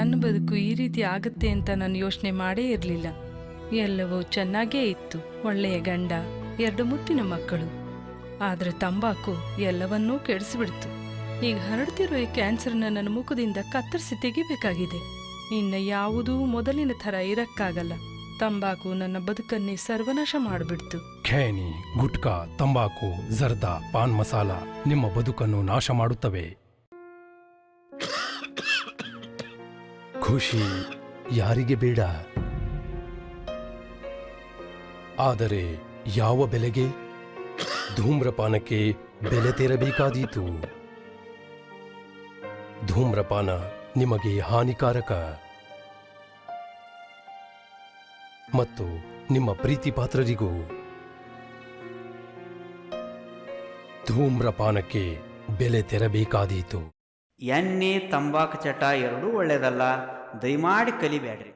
ನನ್ನ ಬದುಕು ಈ ರೀತಿ ಆಗುತ್ತೆ ಅಂತ ನಾನು ಯೋಚನೆ ಮಾಡೇ ಇರಲಿಲ್ಲ. ಎಲ್ಲವೂ ಚೆನ್ನಾಗೇ ಇತ್ತು. ಒಳ್ಳೆಯ ಗಂಡ, 2 ಮುತ್ತಿನ ಮಕ್ಕಳು. ಆದರೆ ತಂಬಾಕು ಎಲ್ಲವನ್ನೂ ಕೆಡಿಸಿಬಿಡ್ತು. ಈಗ ಹರಡ್ತಿರೋ ಈ ಕ್ಯಾನ್ಸರ್ನ ನನ್ನ ಮುಖದಿಂದ ಕತ್ತರಿಸಿ ತೆಗಿಬೇಕಾಗಿದೆ. ಇನ್ನು ಯಾವುದೂ ಮೊದಲಿನ ಥರ ಇರಕ್ಕಾಗಲ್ಲ. ತಂಬಾಕು ನನ್ನ ಬದುಕನ್ನೇ ಸರ್ವನಾಶ ಮಾಡಿಬಿಡ್ತು. ಖೇನಿ, ಗುಟ್ಕಾ, ತಂಬಾಕು, ಜರ್ದಾ, ಪಾನ್ ಮಸಾಲ ನಿಮ್ಮ ಬದುಕನ್ನು ನಾಶ ಮಾಡುತ್ತವೆ. ಖುಷಿ ಯಾರಿಗೆ ಬೇಡ? ಆದರೆ ಯಾವ ಬೆಲೆಗೆ? ಧೂಮ್ರಪಾನಕ್ಕೆ ಬೆಲೆ ತೆರಬೇಕಾದೀತು. ಧೂಮ್ರಪಾನ ನಿಮಗೆ ಹಾನಿಕಾರಕ ಮತ್ತು ನಿಮ್ಮ ಪ್ರೀತಿ ಪಾತ್ರರಿಗೂ. ಧೂಮ್ರಪಾನಕ್ಕೆ ಬೆಲೆ ತೆರಬೇಕಾದೀತು. ಎಣ್ಣೆ ತಂಬಾಕು ಚಟ ಎರಡೂ ಒಳ್ಳೇದಲ್ಲ. ದಯಮಾಡಿ ಕಲಿಬೇಡ್ರಿ.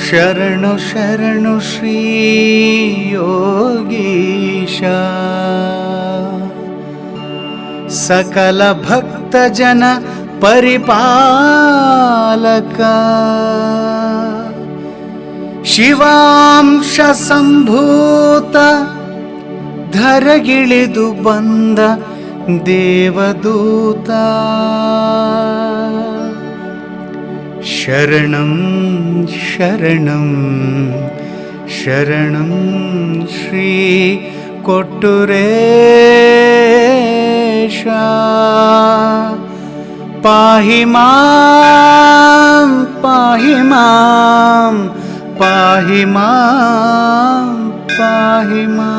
ಶರಣು ಶರಣು ಶ್ರೀ ಯೋಗೀಶ, ಸಕಲ ಭಕ್ತ ಜನ ಪರಿಪಾಲಕ, ಶಿವಾಂಶ ಸಂಭೂತ ಧರಗಿಳಿದು ಬಂದ ದೇವದೂತ. ಶರಣಂ ಶರಣಂ ಶರಣಂ ಶ್ರೀ ಕೊಟ್ಟೂರೇಶ. ಪಾಹಿ ಮಾಂ ಪಾಹಿ ಮಾಂ ಪಾಹಿ ಮಾಂ ಪಾಹಿ ಮಾಂ.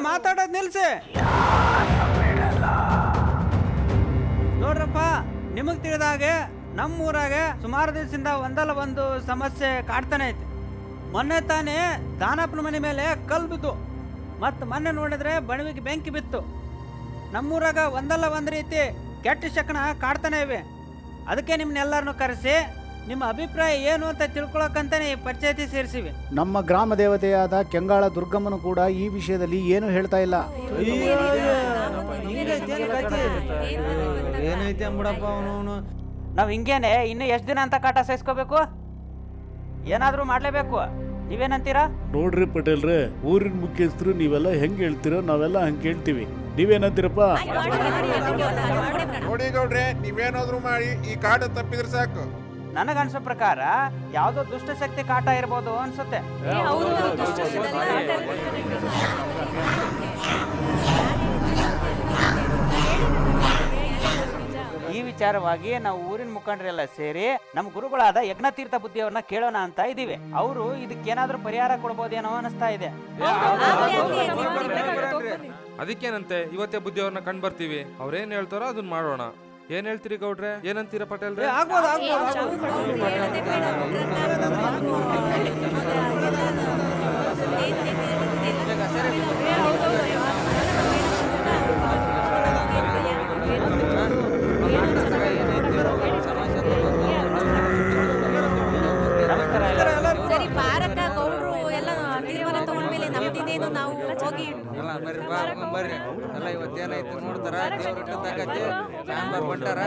ಮಾತಾಡೋದು ನಿಲ್ಸಿ. ನೋಡ್ರಪ್ಪ, ನಿಮಗೆ ತಿಳಿದ ಹಾಗೆ ನಮ್ಮೂರಾಗೆ ಸುಮಾರು ದಿವಸದಿಂದ ಒಂದಲ್ಲ ಒಂದು ಸಮಸ್ಯೆ ಕಾಡ್ತಾನೆ ಐತಿ. ಮೊನ್ನೆ ತಾನೇ ದಾನಪ್ಪನ ಮನೆ ಮೇಲೆ ಕಲ್ಲು ಬಿದ್ದು, ಮತ್ತು ಮೊನ್ನೆ ನೋಡಿದ್ರೆ ಬಣವಿಗೆ ಬೆಂಕಿ ಬಿತ್ತು. ನಮ್ಮೂರಾಗ ಒಂದಲ್ಲ ಒಂದು ರೀತಿ ಕೆಟ್ಟ ಶಕನ ಕಾಡ್ತಾನೆ ಇವೆ. ಅದಕ್ಕೆ ನಿಮ್ಮನ್ನೆಲ್ಲರನ್ನು ಕರೆಸಿ ನಿಮ್ಮ ಅಭಿಪ್ರಾಯ ಏನು ಅಂತ ತಿಳ್ಕೊಳಕ್ಕಂತಾನೆ ಈ ಪಂಚಾಯತಿ ಸೇರಿಸಿವಿ. ನಮ್ಮ ಗ್ರಾಮ ದೇವತೆಯಾದ ಕೆಂಗಾಳ ದುರ್ಗಮ್ಮನು ಕೂಡ ಈ ವಿಷಯದಲ್ಲಿ ಏನು ಹೇಳ್ತಾ ಇಲ್ಲ. ಏನೈತೆ ಅಂಬಿಡಪ್ಪ ಅವನು. ನಾವು ಹಿಂಗೇನೆ ಇನ್ನು ಎಷ್ಟು ದಿನ ಅಂತ ಕಾಟ ಸಹಿಸ್ಕೋಬೇಕು? ಏನಾದರೂ ಮಾಡಲೇಬೇಕು. ನೀವೇನಂತೀರಾ? ನೋಡ್ರಿ ಪಟೇಲ್ರೆ, ಊರಿನ ಮುಖ್ಯಸ್ಥರು ನೀವೆಲ್ಲ ಹೆಂಗ್ ಹೇಳ್ತೀರೋ ನಾವೆಲ್ಲ ಹಂಗೆ ಕೇಳ್ತೀವಿ. ನೀವೇನಂತೀರಪ್ಪ? ನೋಡಿ ಗೌಡ್ರೆ, ನೀವೇನಾದ್ರೂ ಮಾಡಿ ಈ ಕಾಟ ತಪ್ಪಿದ್ರೆ ಸಾಕು. ನನಗನ್ಸೋ ಪ್ರಕಾರ ಯಾವುದೋ ದುಷ್ಟಶಕ್ತಿ ಕಾಟ ಇರ್ಬೋದು ಅನ್ಸುತ್ತೆ. ಈ ವಿಚಾರವಾಗಿ ನಾವು ಊರಿನ ಮುಖಂಡರೆಲ್ಲ ಸೇರಿ ನಮ್ಮ ಗುರುಗಳಾದ ಯಜ್ಞತೀರ್ಥ ಬುದ್ಧಿಯವ್ರನ್ನ ಕೇಳೋಣ ಅಂತ ಇದೀವಿ. ಅವರು ಇದಕ್ಕೇನಾದ್ರೂ ಪರಿಹಾರ ಕೊಡ್ಬೋದೇನೋ ಅನಿಸ್ತಾ ಇದೆ. ಅದಕ್ಕೇನಂತೆ, ಇವತ್ತೇ ಬುದ್ಧಿಯವ್ರನ್ನ ಕಂಡು ಬರ್ತೀವಿ. ಅವ್ರೇನ್ ಹೇಳ್ತಾರೋ ಅದನ್ನ ಮಾಡೋಣ. ಏನ್ ಹೇಳ್ತೀರಿ ಗೌಡ್ರೆ? ಏನಂತೀರ ಪಟೇಲ್? ಸರಿ, ಪಾರಕ ಗೌಡ್ರು ಎಲ್ಲ ತೀರ್ಮಾನ ತಗೊಂಡ್ಮೇಲೆ ನಮ್ದಿನೇನು ನಾವು ಹೋಗಿ ಬರ್ರಿ ಎಲ್ಲ ಇವತ್ತೇನೈತೆ ನೋಡ್ತಾರ. ಸಾಂಬಾರ್ ಬಂಟಾರ.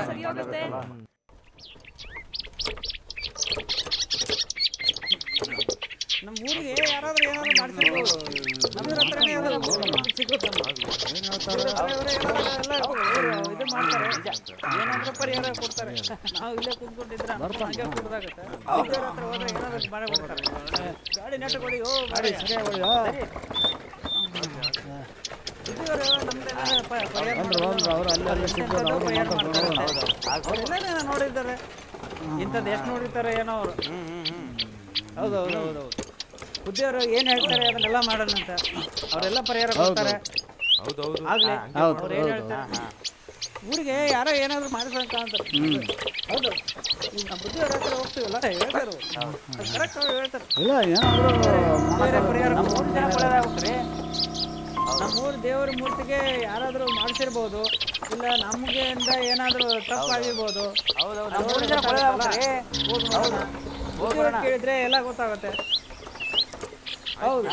ನಮ್ಮ ಊರಿಗೆ ಯಾರಾದ್ರೂ ಏನಾದ್ರು ಮಾಡ್ತಿರ್ಬೋದು. ನಮ್ದ್ರ ಹತ್ರನೇ ಸಿಗುತ್ತೆ. ಇದು ಮಾಡ್ತಾರೆ, ಏನಾದ್ರೂ ಪರಿಹಾರ ಕೊಡ್ತಾರೆ. ನಾವು ಇಲ್ಲೇ ಕುಂತ್ಕೊಂಡಿದ್ರೆ ಹಂಗೆ ಕುಡ್ದಾಗತ್ತೆ. ಅವ್ರ ಹತ್ರ ಹೋದ್ರೆ ಏನಾದ್ರು ಮಾಡೇ ಕೊಡ್ತಾರೆ. ಗಾಡಿ ನೆಟ್ಟುಕೊಡಿ. ಗಾಡಿ ನೋಡಿದ್ದಾರೆ. ಇಂಥದ್ದು ಎಷ್ಟು ನೋಡಿರ್ತಾರೆ ಏನೋ ಅವರು. ಹೌದೌದು. ಬುದ್ಧಿಯವರು ಏನ್ ಹೇಳ್ತಾರೆ ಅದನ್ನೆಲ್ಲ ಮಾಡೋಣ ಅಂತ ಅವರೆಲ್ಲ ಪರಿಹಾರ ಕೊಡ್ತಾರೆ. ಆಗ್ಲಿ ಅವ್ರು ಏನ್ ಹೇಳ್ತಾರೆ, ಊರಿಗೆ ಯಾರೋ ಏನಾದ್ರು ಮಾಡಿಸ್ಬೇಕ ಅಂತಾರೆ. ಹೌದು, ಈಗ ನಮ್ಮ ಬುದ್ಧಿಯವ್ರ ಹತ್ರ ಹೋಗ್ತೀವಲ್ಲ, ಹೇಳ್ತಾರೆ ಕರೆಕ್ಟ್ ಅವ್ರು ಹೇಳ್ತಾರೆ. ಪರಿಹಾರ ಹೋಗ್ರಿ. ನಮ್ಮೂರ ದೇವರ ಮೂರ್ತಿಗೆ ಯಾರಾದ್ರೂ ಮಾಡಿಸಿರ್ಬೋದು, ಇಲ್ಲ ನಮಗಿಂದ ಏನಾದ್ರೂ ತಪ್ಪಾಗಿರ್ಬೋದು. ಕೇಳಿದ್ರೆ ಎಲ್ಲ ಗೊತ್ತಾಗುತ್ತೆ. ಹೌದು,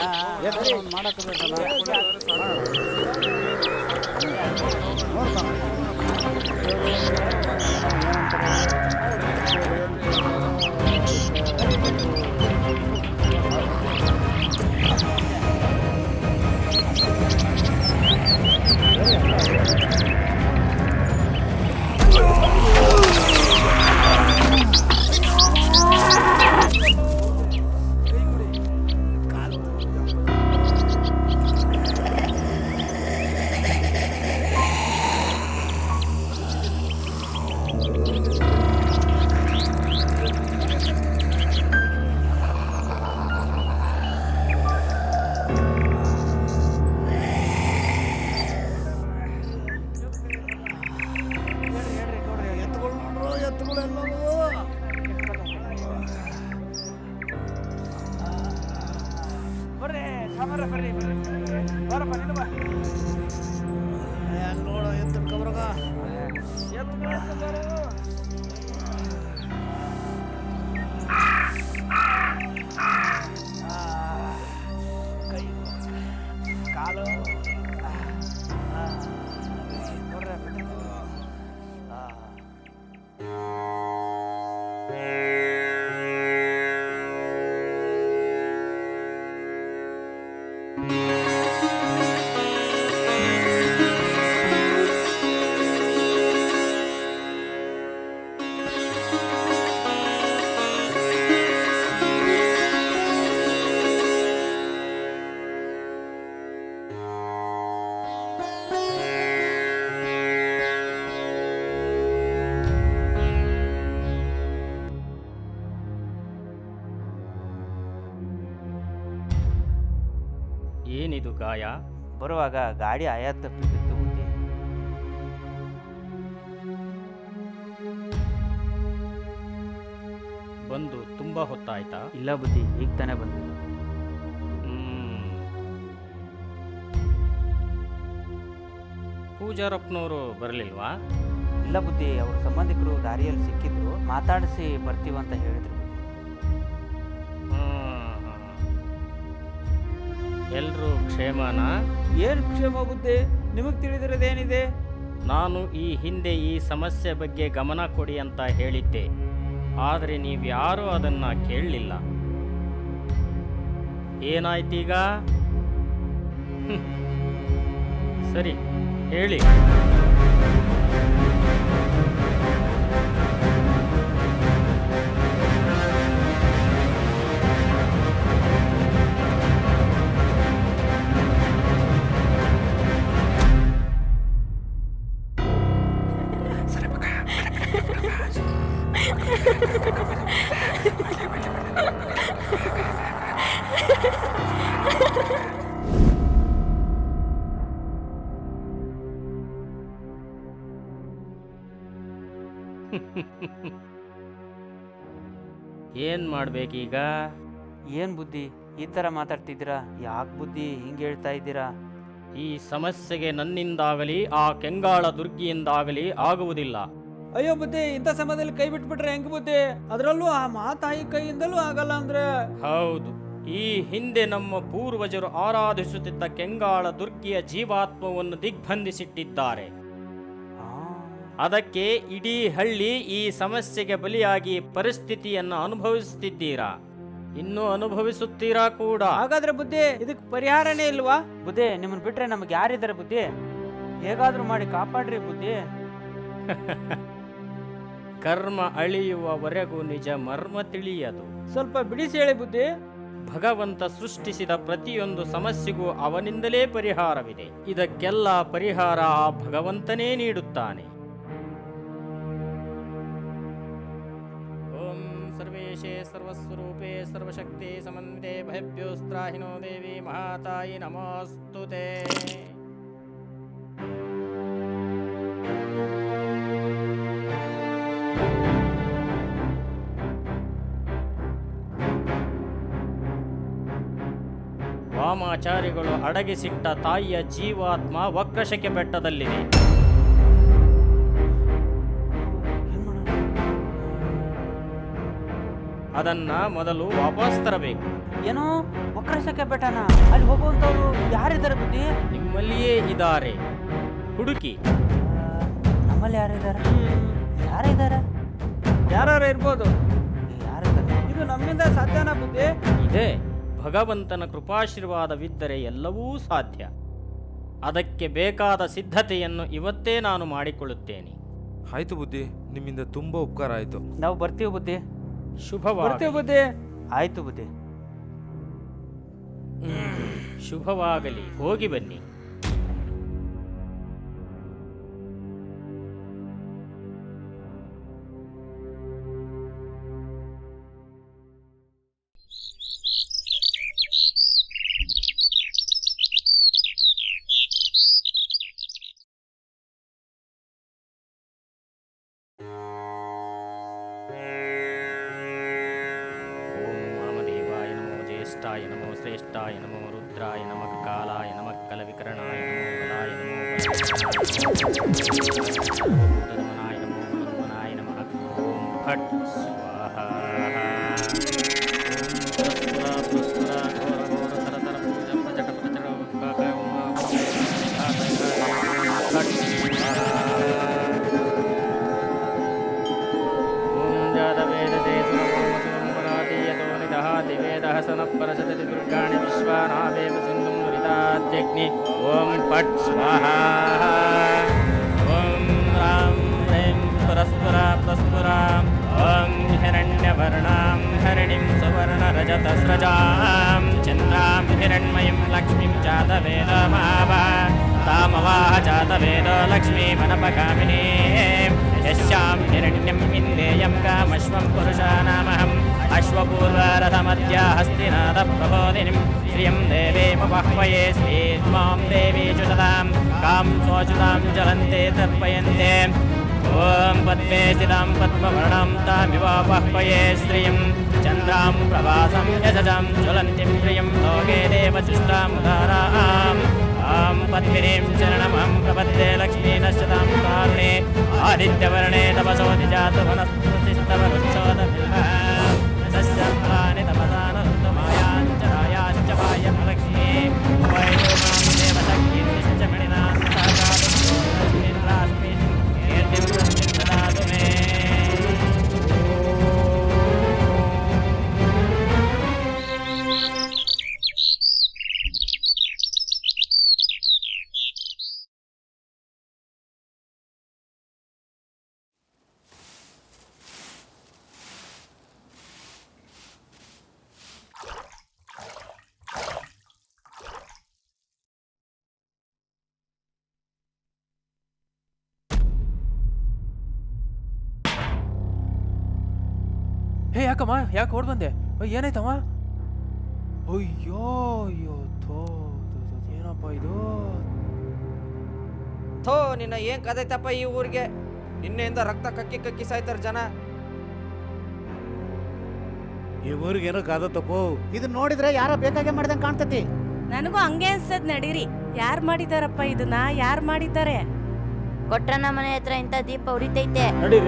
ಏನಿದು ಗಾಯ? ಬರುವಾಗ ಗಾಡಿ ಆಯಾತ್ ತಪ್ಪಿತ್ತು ಬುದ್ಧಿ. ಬಂದು ತುಂಬ ಹೊತ್ತಾಯ್ತಾ? ಇಲ್ಲ ಬುದ್ಧಿ, ಈಗ ತಾನೇ ಬಂದೆ. ಪೂಜಾರಪ್ಪನವರು ಬರಲಿಲ್ವಾ? ಇಲ್ಲ ಬುದ್ಧಿ, ಅವ್ರ ಸಂಬಂಧಿಕರು ದಾರಿಯಲ್ಲಿ ಸಿಕ್ಕಿದ್ರು, ಮಾತಾಡಿಸಿ ಬರ್ತೀವಂತ ಹೇಳಿದ್ರು. ಎಲ್ಲರೂ ಕ್ಷೇಮನಾ? ಏನು ಕ್ಷೇಮ ಬುದ್ಧಿ, ನಿಮಗೆ ತಿಳಿದಿರೋದೇನಿದೆ? ನಾನು ಈ ಹಿಂದೆ ಈ ಸಮಸ್ಯೆ ಬಗ್ಗೆ ಗಮನ ಕೊಡಿ ಅಂತ ಹೇಳಿದ್ದೆ, ಆದರೆ ನೀವ್ಯಾರೂ ಅದನ್ನು ಕೇಳಲಿಲ್ಲ. ಏನಾಯ್ತೀಗ? ಸರಿ ಹೇಳಿ. ಏನ್ ಮಾಡ್ಬೇಕೀಗ? ಏನ್ ಬುದ್ಧಿ ಈ ಥರ ಮಾತಾಡ್ತಿದ್ದೀರಾ? ಯಾಕೆ ಬುದ್ಧಿ ಹಿಂಗೆ ಹೇಳ್ತಾ ಇದ್ದೀರಾ? ಈ ಸಮಸ್ಯೆಗೆ ನನ್ನಿಂದಾಗಲಿ ಆ ಕೆಂಗಾಳ ದುರ್ಗಿಯಿಂದಾಗಲಿ ಆಗುವುದಿಲ್ಲ. ಅಯ್ಯೋ ಬುದ್ಧಿ, ಇಂಥ ಸಮಯದಲ್ಲಿ ಕೈ ಬಿಟ್ಬಿಟ್ರೆ ಹೆಂಗ್ ಬುದ್ಧಿ? ಅದರಲ್ಲೂ ಆ ಮಾತಾಯಿ ಕೈಯಿಂದಲೂ ಆಗಲ್ಲ ಅಂದ್ರೆ? ಹೌದು, ಈ ಹಿಂದೆ ನಮ್ಮ ಪೂರ್ವಜರು ಆರಾಧಿಸುತ್ತಿದ್ದ ಕೆಂಗಾಳ ದುರ್ಗಿಯ ಜೀವಾತ್ಮವನ್ನು ದಿಗ್ಬಂಧಿಸಿಟ್ಟಿದ್ದಾರೆ. ಅದಕ್ಕೆ ಇಡೀ ಹಳ್ಳಿ ಈ ಸಮಸ್ಯೆಗೆ ಬಲಿಯಾಗಿ ಪರಿಸ್ಥಿತಿಯನ್ನು ಅನುಭವಿಸುತ್ತಿದ್ದೀರಾ, ಇನ್ನೂ ಅನುಭವಿಸುತ್ತೀರಾ ಕೂಡ. ಹಾಗಾದ್ರೆ ಬುದ್ಧಿ ಇದಕ್ಕೆ ಪರಿಹಾರನೇ ಇಲ್ವಾ? ಬುದ್ಧಿ, ನಿಮ್ಮನ್ನ ಬಿಟ್ರೆ ನಮಗೆ ಯಾರಿದ್ದಾರೆ ಬುದ್ಧಿ? ಹೇಗಾದ್ರೂ ಮಾಡಿ ಕಾಪಾಡ್ರಿ ಬುದ್ಧಿ. ಕರ್ಮ ಅಳಿಯುವವರೆಗೂ ನಿಜ ಮರ್ಮ ತಿಳಿಯದು. ಸ್ವಲ್ಪ ಬಿಡಿಸಿ ಹೇಳಿ ಬುದ್ಧಿ. ಭಗವಂತ ಸೃಷ್ಟಿಸಿದ ಪ್ರತಿಯೊಂದು ಸಮಸ್ಯೆಗೂ ಅವನಿಂದಲೇ ಪರಿಹಾರವಿದೆ. ಇದಕ್ಕೆಲ್ಲ ಪರಿಹಾರ ಆ ಭಗವಂತನೇ ನೀಡುತ್ತಾನೆ. ಓಂ ಸರ್ವೇಶೇ ಸರ್ವಸ್ವರೂಪೇ ಸರ್ವಶಕ್ತಿ ಸಮನ್ವಿತೆ ಭಯಭ್ಯೋಸ್ತ್ರಾಹಿನೋ ದೇವಿ ಮಹಾತಾಯಿ ನಮೋಸ್ತುತೇ. ವಾಮಾಚಾರಿಗಳು ಅಡಗಿಸಿಟ್ಟ ತಾಯಿಯ ಜೀವಾತ್ಮ ವಕ್ರಶಕೆ ಬೆಟ್ಟದಲ್ಲಿದೆ. ಅದನ್ನ ಮೊದಲು ವಾಪಸ್ ತರಬೇಕು. ಏನೋ ವಕ್ರಶಕೆ ಬೆಟ್ಟನ? ಅಲ್ಲಿ ಹೋಗುವಂತವ್ರು ಯಾರಿದ್ದಾರೆ ಬುದ್ಧಿ? ನಿಮ್ಮಲ್ಲಿಯೇ ಇದ್ದಾರೆ, ಹುಡುಕಿ. ನಮ್ಮಲ್ಲಿ ಯಾರಿದ್ದಾರೆ? ಯಾರಿದ್ದಾರೆ? ಯಾರು ಇರ್ಬೋದು. ಯಾರಿದ್ದಾರೆ? ಇದು ನಮ್ಮಿಂದ ಸಾಧ್ಯನಾ ಬುದ್ಧಿ? ಇದೆ, ಭಗವಂತನ ಕೃಪಾಶೀರ್ವಾದವಿದ್ದರೆ ಎಲ್ಲವೂ ಸಾಧ್ಯ. ಅದಕ್ಕೆ ಬೇಕಾದ ಸಿದ್ಧತೆಯನ್ನು ಇವತ್ತೇ ನಾನು ಮಾಡಿಕೊಳ್ಳುತ್ತೇನೆ. ಆಯ್ತು ಬುದ್ಧಿ, ನಿಮ್ಮಿಂದ ತುಂಬಾ ಉಪಕಾರ ಆಯ್ತು. ನಾವು ಬರ್ತೀವಿ ಬುದ್ಧಿ. ಶುಭವಾಗಲಿ ಬುದ್ಧಿ. ಆಯ್ತು ಬುದ್ಧಿ. ಶುಭವಾಗಲಿ, ಹೋಗಿ ಬನ್ನಿ. ನಮೋ ಶ್ರೇಷ್ಠಾಯ ನಮೋ ರುದ್ರಾಯ ನಮಃ ಕಾಲಾಯ ನಮಃ ಕಲವಿಕರಣಾಯ ನಮೋ ಬಲಾಯ ನಮೋ ಬಲಮನಾಯ ನಮೋ ಮನೋನ್ಮನಾಯ ನಮಃ. ಓಂ ಫಟ್ ಸ್ವಾಹಾ. ಪರಸತಿ ದುರ್ಗಾಣಿ ವಿಶ್ವಾನಾವೇವ ಸಿಂಧು ನುರಿತಾದ್ಯಗ್ನಿ. ಓಂ ಪಟ್ ಸ್ವಾಹಾ. ಓಂ ರಾಂ ಹ್ರೀಂ ಪರಸ್ಪರ ಪ್ರಸ್ಪುರ. ಓಂ ಹಿರಣ್ಯವರ್ಣಾಂ ಹರಿಣಿಂ ಸುವರ್ಣರಜತಸ್ರಜಾಂ ಚಂದ್ರಾಂ ಹಿರಣ್ಮಯಂ ಲಕ್ಷ್ಮೀಂ ಜಾತವೇದಮಾವ ತಾಮವಾಹ ಜಾತವೇದೋ ಲಕ್ಷ್ಮೀಮನಪಗಾಮಿನೀಂ ಯಸ್ಯಾಂ ಹಿರಣ್ಯಂ ಇಂದೇಯಂ ಕಾಮಶ್ವಂ ಪುರುಷಾನಾಮಹಂ ಅಶ್ವ स्वपूर्वारथमद्या हस्तिनाथप्रबोधिनीं श्रियं देवीमुपह्वये श्रीर्मां देवी च सदां कां स्वोचितां ज्वलन्ते तर्पयन्ते ॐ पद्मे स्थितां पद्मवर्णां तामिवापह्वये श्रियं चन्द्रां प्रभासं यशसां ज्वलन्तीं श्रियं लोके देवचुष्टामुदाराम् आं पद्मिनीं शरणमहं प्रपद्ये लक्ष्मीनश्यतां कारुणे आदित्यवर्णे तपसोऽधिजातु वनस्पतिस्तव रुक्षोदफलानि तपसानन्दमायाश्च रायाश्च वायमलक्ष्मी वैलोमां देवशक्तिश्च मणिनां सागातुस्मिन् रास्मिन् कीर्तिं तस्मिन् ददातु मे ಹೇ ಯಾಕಮ್ಮ ಯಾಕೆ ಓಡ್ ಬಂದೆ ಏನಾಯ್ತಮ್ಮ ಅಯ್ಯೋ ಅಯ್ಯೋ ಏನಪ್ಪ ಇದು ಥೋ ನಿನ್ನ ಏನ್ ಕದೈತಪ್ಪ ಈ ಊರಿಗೆ ನಿನ್ನೆಯಿಂದ ರಕ್ತ ಕಕ್ಕಿ ಕಕ್ಕಿ ಸಾಯ್ತಾರ ಜನ ಈ ಊರಿಗೆ ಏನೋ ಕಾದತ್ತಪ್ಪೋ. ಇದನ್ನ ನೋಡಿದ್ರೆ ಯಾರೋ ಬೇಕಾಗೆ ಮಾಡ್ದಂಗೆ ಕಾಣ್ತತಿ. ನನಗೂ ಹಂಗೆ ಅನ್ಸದ್ ನಡೀರಿ. ಯಾರ್ ಮಾಡಿದಾರಪ್ಪ ಇದನ್ನ? ಯಾರ್ ಮಾಡಿದ್ದಾರೆ? ಕೊಟ್ರನ ಮನೆ ಹತ್ರ ಇಂಥ ದೀಪ ಉರಿತೈತೆ. ನಡ್ರಿ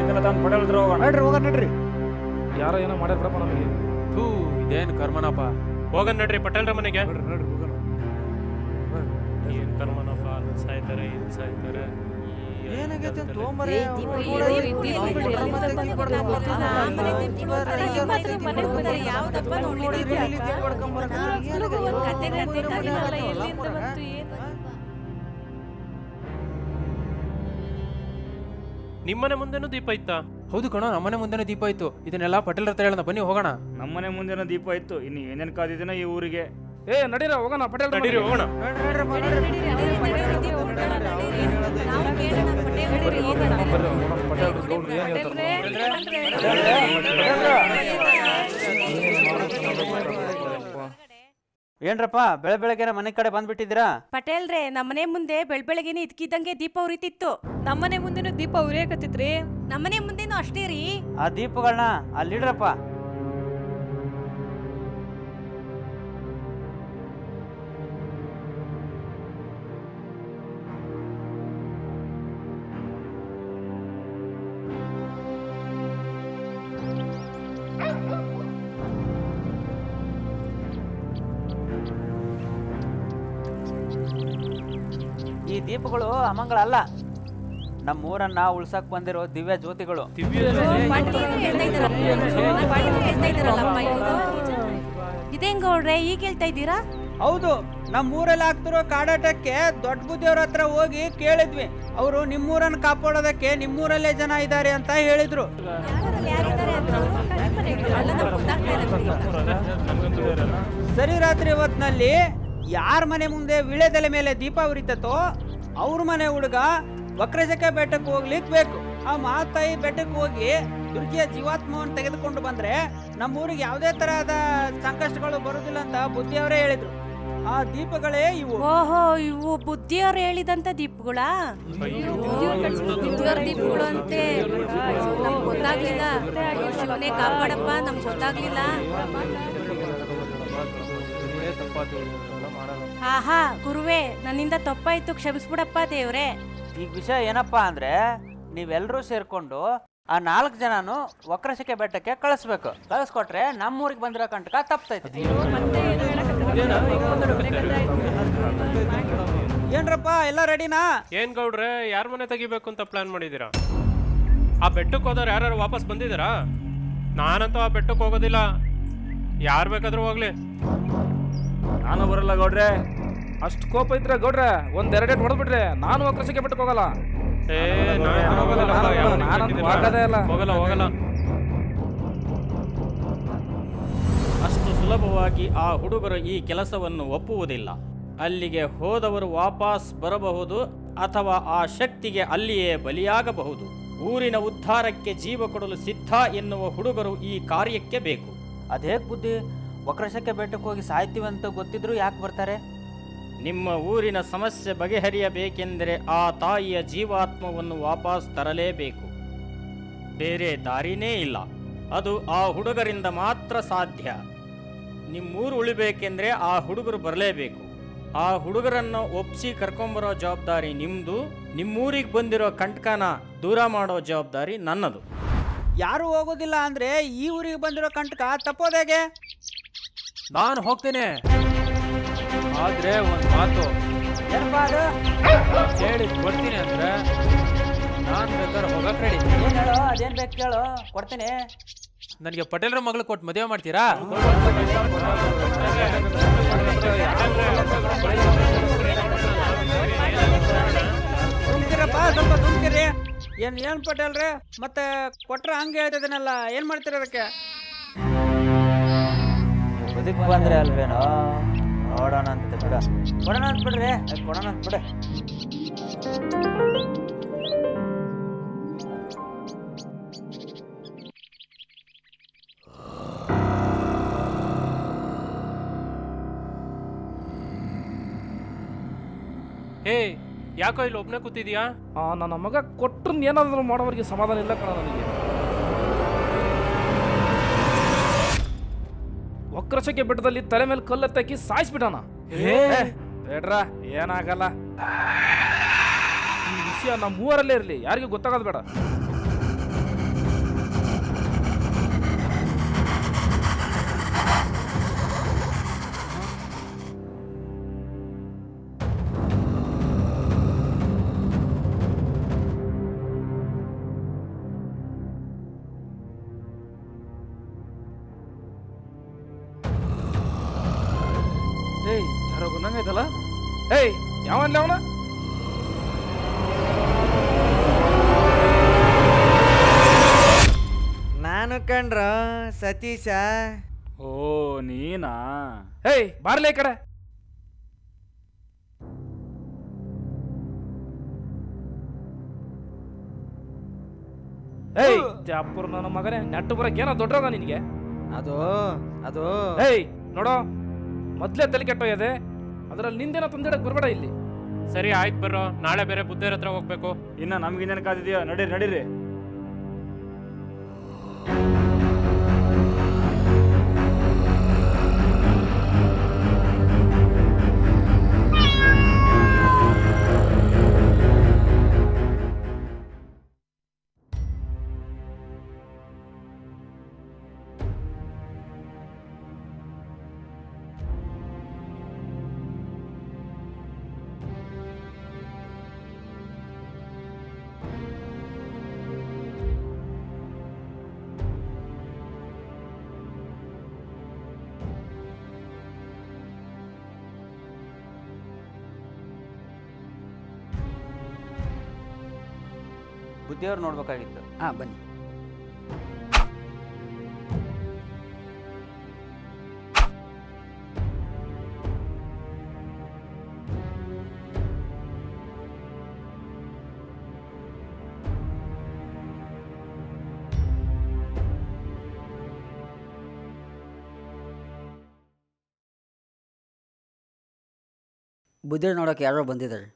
ಹೋಗೋಣ ನಡ್ರಿ. ಯಾರೋ ಏನೋ ಮಾಡ್ಯಾರ ಬಿಡಪ್ಪ ನಮಗೆ. ಥೂ ಇದೇನು ಕರ್ಮನಪ್ಪ. ಹೋಗನ್ ನಡ್ರಿ ಪಟೇಲ್ರ ಮನೆಗೆ. ಏನ್ ಕರ್ಮನಪ್ಪ, ಅಲ್ಲಿ ಸಾಯ್ತಾರೆ ಇಲ್ಲಿ ಸಾಯ್ತಾರೆ. ಏನಾಗೈತೆ ಅಂತ ತೊಗೊಂಬರ್ರಿ. ನಿಮ್ಮನೆ ಮುಂದೆನೂ ದೀಪ ಇತ್ತಾ? ಹೌದು ಕಣೋ, ನಮ್ಮನೆ ಮುಂದೆನೂ ದೀಪ ಇತ್ತು. ಇದನ್ನೆಲ್ಲ ಪಟೇಲ್ರ ಹತ್ರ ಹೇಳೋಣ, ಬನ್ನಿ ಹೋಗೋಣ. ನಮ್ಮನೆ ಮುಂದೆನೋ ದೀಪ ಇತ್ತು, ಇನ್ನು ಏನೇನು ಕಾದಿದ್ದೀನೋ ಈ ಊರಿಗೆ. ಏ ನಡೀರ ಹೋಗೋಣ, ಪಟೇಲ್ ನಡೀರಿ ಹೋಗೋಣ. ಏನ್ರಪ್ಪ ಬೆಳಗ್ಗೆ ಮನೆ ಕಡೆ ಬಂದ್ಬಿಟ್ಟಿದ್ದೀರಾ? ಪಟೇಲ್ರೆ, ನಮ್ಮನೆ ಮುಂದೆ ಬೆಳಬೆಳಗ್ಗೆನೆ ಇದ್ಕಿದ್ದಂಗೆ ದೀಪ ಉರಿತಿತ್ತು. ನಮ್ಮನೆ ಮುಂದೆನೂ ದೀಪ ಉರಿಯಕತ್ತಿತ್ರಿ. ನಮ್ಮನೆ ಮುಂದೆನೂ ಅಷ್ಟೇ ರೀ. ಆ ದೀಪಗಳನ್ನ ಅಲ್ಲಿಡ್ರಪ್ಪ. ಈ ದೀಪಗಳು ಅಮಂಗಳ ಅಲ್ಲ, ನಮ್ಮೂರನ್ನ ಉಳ್ಸಕ್ ಬಂದಿರೋ ದಿವ್ಯ ಜ್ಯೋತಿಗಳು. ಇದೇಂಗೌಡ್ರೆ ಈಗ ಹೇಳ್ತಾ ಇದ್ದೀರಾ? ಹೌದು, ನಮ್ಮೂರಲ್ಲಿ ಆಗ್ತಿರೋ ಕಾಡಾಟಕ್ಕೆ ದೊಡ್ಡ ಬುದ್ಧಿಯವ್ರ ಹತ್ರ ಹೋಗಿ ಕೇಳಿದ್ವಿ. ಅವರು ನಿಮ್ಮೂರನ್ನ ಕಾಪಾಡೋದಕ್ಕೆ ನಿಮ್ಮೂರಲ್ಲೇ ಜನ ಇದ್ದಾರೆ ಅಂತ ಹೇಳಿದ್ರು. ಸರಿ ರಾತ್ರಿ ಹೊತ್ನಲ್ಲಿ ಯಾರ ಮನೆ ಮುಂದೆ ವಿಳೆದೆಲೆ ಮೇಲೆ ದೀಪ ಉರಿತತೋ ಅವ್ರ ಮನೆ ಹುಡುಗ ವಕ್ರಜಕ ಬೆಟ್ಟಕ್ಕೆ ಹೋಗ್ಲಿಕ್ಕೆ ಬೇಕು. ಆ ಮಹಾತಾಯಿ ಬೆಟ್ಟಕ್ಕೆ ಹೋಗಿ ದುರ್ಗಿಯ ಜೀವಾತ್ಮವನ್ನು ತೆಗೆದುಕೊಂಡು ಬಂದ್ರೆ ನಮ್ಮೂರಿಗೆ ಯಾವುದೇ ತರಹದ ಸಂಕಷ್ಟಗಳು ಬರುದಿಲ್ಲ ಅಂತ ಬುದ್ಧಿಯವರೇ ಹೇಳಿದ್ರು. ಆ ದೀಪಗಳೇ ಇವು. ಓಹೋ, ಇವು ಬುದ್ಧಿಯವ್ರು ಹೇಳಿದಂತ ದೀಪಗಳ? ಬುದ್ಧಿಯವ್ರ ದೀಪಗಳು ಅಂತೆ. ನಮ್ಗೆ ಗೊತ್ತಾಗ್ಲಿಲ್ಲ. ಶಿವನೇ ಕಾಪಾಡಪ್ಪ, ನಮ್ಗೆ ಗೊತ್ತಾಗ್ಲಿಲ್ಲ. ಆಹಾ ಗುರುವೇ, ನನ್ನಿಂದ ತಪ್ಪಾಯ್ತು, ಕ್ಷಮಿಸ್ಬಿಡಪ್ಪ ದೇವ್ರೆ. ಈಗ ವಿಷಯ ಏನಪ್ಪಾ ಅಂದ್ರೆ, ನೀವೆಲ್ಲರೂ ಸೇರ್ಕೊಂಡು ಆ 4 ಜನನು ವಕ್ರಶಿಕೆ ಬೆಟ್ಟಕ್ಕೆ ಕಳಿಸ್ಬೇಕು. ಕಳಿಸ್ಕೊಟ್ರೆ ನಮ್ಮೂರಿಗೆ ಬಂದಿರೋ ಕಂಟಕ ತಪ್ತೈತಿ. ಏನ್ರಪ್ಪ ಎಲ್ಲ ರೆಡಿನಾ? ಏನ್ ಗೌಡ್ರೆ, ಯಾರ ಮನೆ ತೆಗಿಬೇಕು ಅಂತ ಪ್ಲಾನ್ ಮಾಡಿದೀರಾ? ಆ ಬೆಟ್ಟಕ್ಕೆ ಹೋದವ್ರು ಯಾರು ವಾಪಸ್ ಬಂದಿದ್ದೀರಾ? ನಾನಂತೂ ಆ ಬೆಟ್ಟಕ್ಕೆ ಹೋಗೋದಿಲ್ಲ. ಯಾರು ಬೇಕಾದ್ರೂ ಹೋಗ್ಲಿ. ನಾನು ಬರಲ್ಲ ಗೌಡ್ರೆ. ಅಷ್ಟು ಕೋಪ ಇದ್ರೆ ಗೌಡ್ರೆ ಒಂದೆರಡು ಡೇಟ್ ಹೊಡೆದ್ಬಿಟ್ರೆ ನಾನು ವಕ್ರಶಿಕೆ ಬೆಟ್ಟಕ್ಕೆ ಹೋಗಲ್ಲ. ಹೋಗಲ್ಲ. ಅಷ್ಟು ಸುಲಭವಾಗಿ ಆ ಹುಡುಗರು ಈ ಕೆಲಸವನ್ನು ಒಪ್ಪುವುದಿಲ್ಲ. ಅಲ್ಲಿಗೆ ಹೋದವರು ವಾಪಸ್ ಬರಬಹುದು ಅಥವಾ ಆ ಶಕ್ತಿಗೆ ಅಲ್ಲಿಯೇ ಬಲಿಯಾಗಬಹುದು. ಊರಿನ ಉದ್ಧಾರಕ್ಕೆ ಜೀವ ಕೊಡಲು ಸಿದ್ಧ ಎನ್ನುವ ಹುಡುಗರು ಈ ಕಾರ್ಯಕ್ಕೆ ಬೇಕು. ಅದೇಕ್ ಬುದ್ಧಿ ವಕ್ರಶಕ್ಕೆ ಬೆಟ್ಟಕ್ಕೆ ಹೋಗಿ ಸಾಯ್ತೀವಿ ಅಂತ ಗೊತ್ತಿದ್ರು ಯಾಕೆ ಬರ್ತಾರೆ? ನಿಮ್ಮ ಊರಿನ ಸಮಸ್ಯೆ ಬಗೆಹರಿಯಬೇಕೆಂದರೆ ಆ ತಾಯಿಯ ಜೀವಾತ್ಮವನ್ನು ವಾಪಸ್ ತರಲೇಬೇಕು. ಬೇರೆ ದಾರಿನೇ ಇಲ್ಲ. ಅದು ಆ ಹುಡುಗರಿಂದ ಮಾತ್ರ ಸಾಧ್ಯ. ನಿಮ್ಮೂರು ಉಳಿಬೇಕೆಂದರೆ ಆ ಹುಡುಗರು ಬರಲೇಬೇಕು. ಆ ಹುಡುಗರನ್ನು ಒಪ್ಪಿಸಿ ಕರ್ಕೊಂಬರೋ ಜವಾಬ್ದಾರಿ ನಿಮ್ಮದು. ನಿಮ್ಮೂರಿಗೆ ಬಂದಿರೋ ಕಂಟಕನ ದೂರ ಮಾಡೋ ಜವಾಬ್ದಾರಿ ನನ್ನದು. ಯಾರು ಹೋಗೋದಿಲ್ಲ ಅಂದ್ರೆ ಈ ಊರಿಗೆ ಬಂದಿರೋ ಕಂಟಕ ತಪ್ಪೋದೇಗೆ? ನಾನು ಹೋಗ್ತೇನೆ, ಆದ್ರೆ ಒಂದು ಮಾತು, ಏನಪ್ಪಾ ಅದು? ಹೇಳಿ ಬರ್ತೀನಿ ಅಂದ್ರೆ ನಾನು ಬೇಕಾದ್ರೆ ಹೋಗಕ್ ರೆಡಿ. ಏನ್ ಹೇಳೋ, ಅದೇನ್ ಬೇಕು ಕೇಳು, ಕೊಡ್ತೀನಿ. ನನಗೆ ಪಟೇಲ್ರ ಮಗಳು ಕೊಟ್ಟು ಮದುವೆ ಮಾಡ್ತೀರಾ? ತುಂಬ್ತೀರಪ್ಪ, ಸ್ವಲ್ಪ ತುಂಬ್ತೀರಿ. ಏನ್ ಪಟೇಲ್ರಿ, ಮತ್ತೆ ಕೊಟ್ರೆ ಹಂಗೆ ಹೇಳ್ತಿದ್ದೀನಲ್ಲ, ಏನ್ ಮಾಡ್ತೀರಿ ಅದಕ್ಕೆ? ಬದುಕ್ ಬಂದ್ರೆ ಅಲ್ವೇನೋ, ನೋಡೋಣ ಅಂತ ಬಿಡ, ಕೊಡೋಣ ಅಂತ ಬಿಡ್ರಿ, ಕೊಡೋಣ ಅಂತ ಬಿಡ. ಹೇ, ಯಾಕೋ ಇಲ್ಲಿ ಒಬ್ಬನೇ ಕೂತಿದ್ಯಾ? ನನ್ನ ಮಗ ಕೊಟ್ಟರು ಏನಾದರೂ ಮಾಡೋವರಿಗೆ ಸಮಾಧಾನ ಇಲ್ಲ ಕಣ ನನಗೆ. ವಕ್ರಶಕ್ಕೆ ಬೆಟ್ಟದಲ್ಲಿ ತಲೆ ಮೇಲೆ ಕಲ್ಲೆತ್ತಾಕಿ ಸಾಯಿಸ್ಬಿಡೋಣ. ಬೇಡ್ರ, ಏನಾಗಲ್ಲ. ಈ ವಿಷಯ ನಮ್ಮ ಮೂವರಲ್ಲೇ ಇರಲಿ, ಯಾರಿಗೂ ಗೊತ್ತಾಗೋದು ಬೇಡ. ಏಯ್, ಯಾರೋ ಗುನ್ನಂಗೈತಲ್ಲ. ಏಯ್, ಯಾವನ್ಲ ಅವನ? ನಾನು ಕಂಡ್ರ ಸತೀಶ. ಓ, ನೀನಾ? ಏಯ್, ಬಾರ್ಲೇ ಈ ಕಡೆ. ಏಯ್, ಜಾಪುರ್ ನನ್ನ ಮಗನೇ, ನೆಟ್ಟು ಬರಕ್ಕೆ ಏನೋ ದೊಡ್ಡೋಗ ನಿನಗೆ. ಅದು ಏಯ್, ನೋಡೋ, ಮೊದ್ಲೇ ತಲೆ ಕೆಟ್ಟೋಗಿದೆ, ಅದರಲ್ಲಿ ನಿಂದೇನೋ ತಂದಿಡಕ್ ಬರಬೇಡ ಇಲ್ಲಿ. ಸರಿ, ಆಯ್ತು ಬರ್ರೋ, ನಾಳೆ ಬೇರೆ ಬುದ್ಧರ ಹತ್ರ ಹೋಗ್ಬೇಕು. ಇನ್ನ ನಮ್ಗಿನ್ನೇನು ಕಾದಿದೆಯೋ, ನಡೀರಿ. ಬುದ್ಧಿಯವ್ರು ನೋಡ್ಬೇಕಾಗಿತ್ತು. ಬನ್ನಿ. ಬುದ್ಧಿರ್ ನೋಡೋಕೆ ಯಾರೋ ಬಂದಿದ್ದಾರೆ.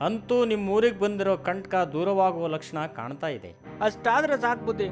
ಅಂತೂ ನಿಮ್ಮ ಊರಿಗೆ ಬಂದಿರೋ ಕಂಟಕ ದೂರವಾಗುವ ಲಕ್ಷಣ ಕಾಣ್ತಾ ಇದೆ. ಅಷ್ಟಾದ್ರೆ ಸಾಕು ಬುದ್ಧಿ.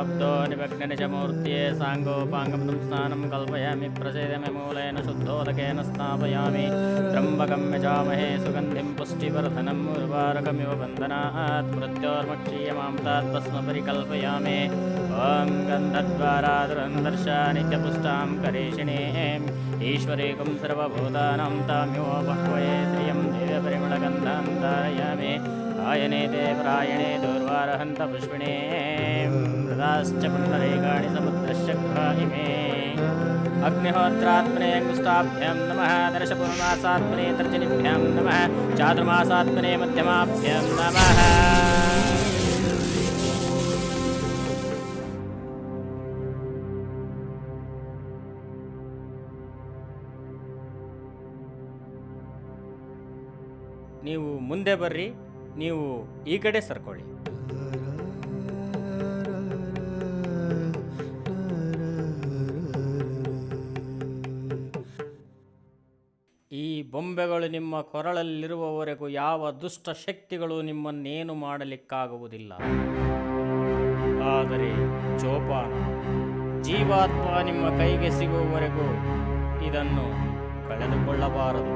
ಪ್ರಾಪ್ತೋ ನಿಮಗ್ನಿನಿಶಮೂರ್ತ್ಯೆ ಸಾಂಗೋಪಾಂಗಮೃತಂ ಸ್ನಾನಂ ಕಲ್ಪಯಾಮಿ ಪ್ರಸೇದಮೆ ಮೂಲೇನ ಶುದ್ಧೋದಕೇನ ಸ್ಥಾಪಯಾಮಿ ತ್ರ್ಯಂಬಕಂ ಯಜಾಮಹೇ ಸುಗಂಧಿಂ ಪುಷ್ಟಿವರ್ಧನಂ ಉರ್ವಾರಕಮಿವ ಬಂಧನಾತ್ ಮೃತ್ಯೋರ್ಮಕ್ಷೀಯಮಾಂತಾತ್ ಭಸ್ಮ ಪರಿಕಲ್ಪಯಾಮಿ ಓಂ ಗಂಧದ್ವಾರಾ ದುರಂದರ್ಶ ನಿತ್ಯಪುಷ್ಟಾಂ ಕರೇಷಿಣೀಂ ಈಶ್ವರೀಕಂ ಸರ್ವಭೂತಾನಾಂ ತಾಮ್ಯೋ ಬಹ್ವಯೇ ಶ್ರಿಯಂ ದಿವ್ಯಪರಿಮಳಗಂಧಾಂ ಧಾರಯಾಮಿ ಆಯನೆ ದೇವರಾಯಣೆ ದೂರ್ವಾರಹಂತ ಪುಷ್ಪಿಣೇ ಮೃದಾಶ್ಚ ಪುಂಡರೀಕಾಣಿ ಸಮುದ್ರಶ್ಚಕ್ರಾಹಿಮೇ ಅಗ್ನಿಹೋತ್ರಾತ್ಮನೆ ಅಂಗುಷ್ಟಾಭ್ಯಾಂ ನಮಃ ದರ್ಶಪೂರ್ಣಮಾಸಾತ್ಮನೆ ತರ್ಜನಿಭ್ಯಾಂ ನಮಃ ಚಾತುರ್ಮಾಸಾತ್ಮನೆ ಮಧ್ಯಮಾಭ್ಯಾಂ ನಮಃ. ನೀವು ಮುಂದೆ ಬರ್ರಿ, ನೀವು ಈ ಕಡೆ ಸರ್ಕೊಳ್ಳಿ. ಈ ಬೊಂಬೆಗಳು ನಿಮ್ಮ ಕೊರಳಲ್ಲಿರುವವರೆಗೂ ಯಾವ ದುಷ್ಟ ಶಕ್ತಿಗಳು ನಿಮ್ಮನ್ನೇನು ಮಾಡಲಿಕ್ಕಾಗುವುದಿಲ್ಲ. ಆದರೆ ಜೋಪಾನ, ಜೀವಾತ್ಮ ನಿಮ್ಮ ಕೈಗೆ ಸಿಗುವವರೆಗೂ ಇದನ್ನು ಕಳೆದುಕೊಳ್ಳಬಾರದು.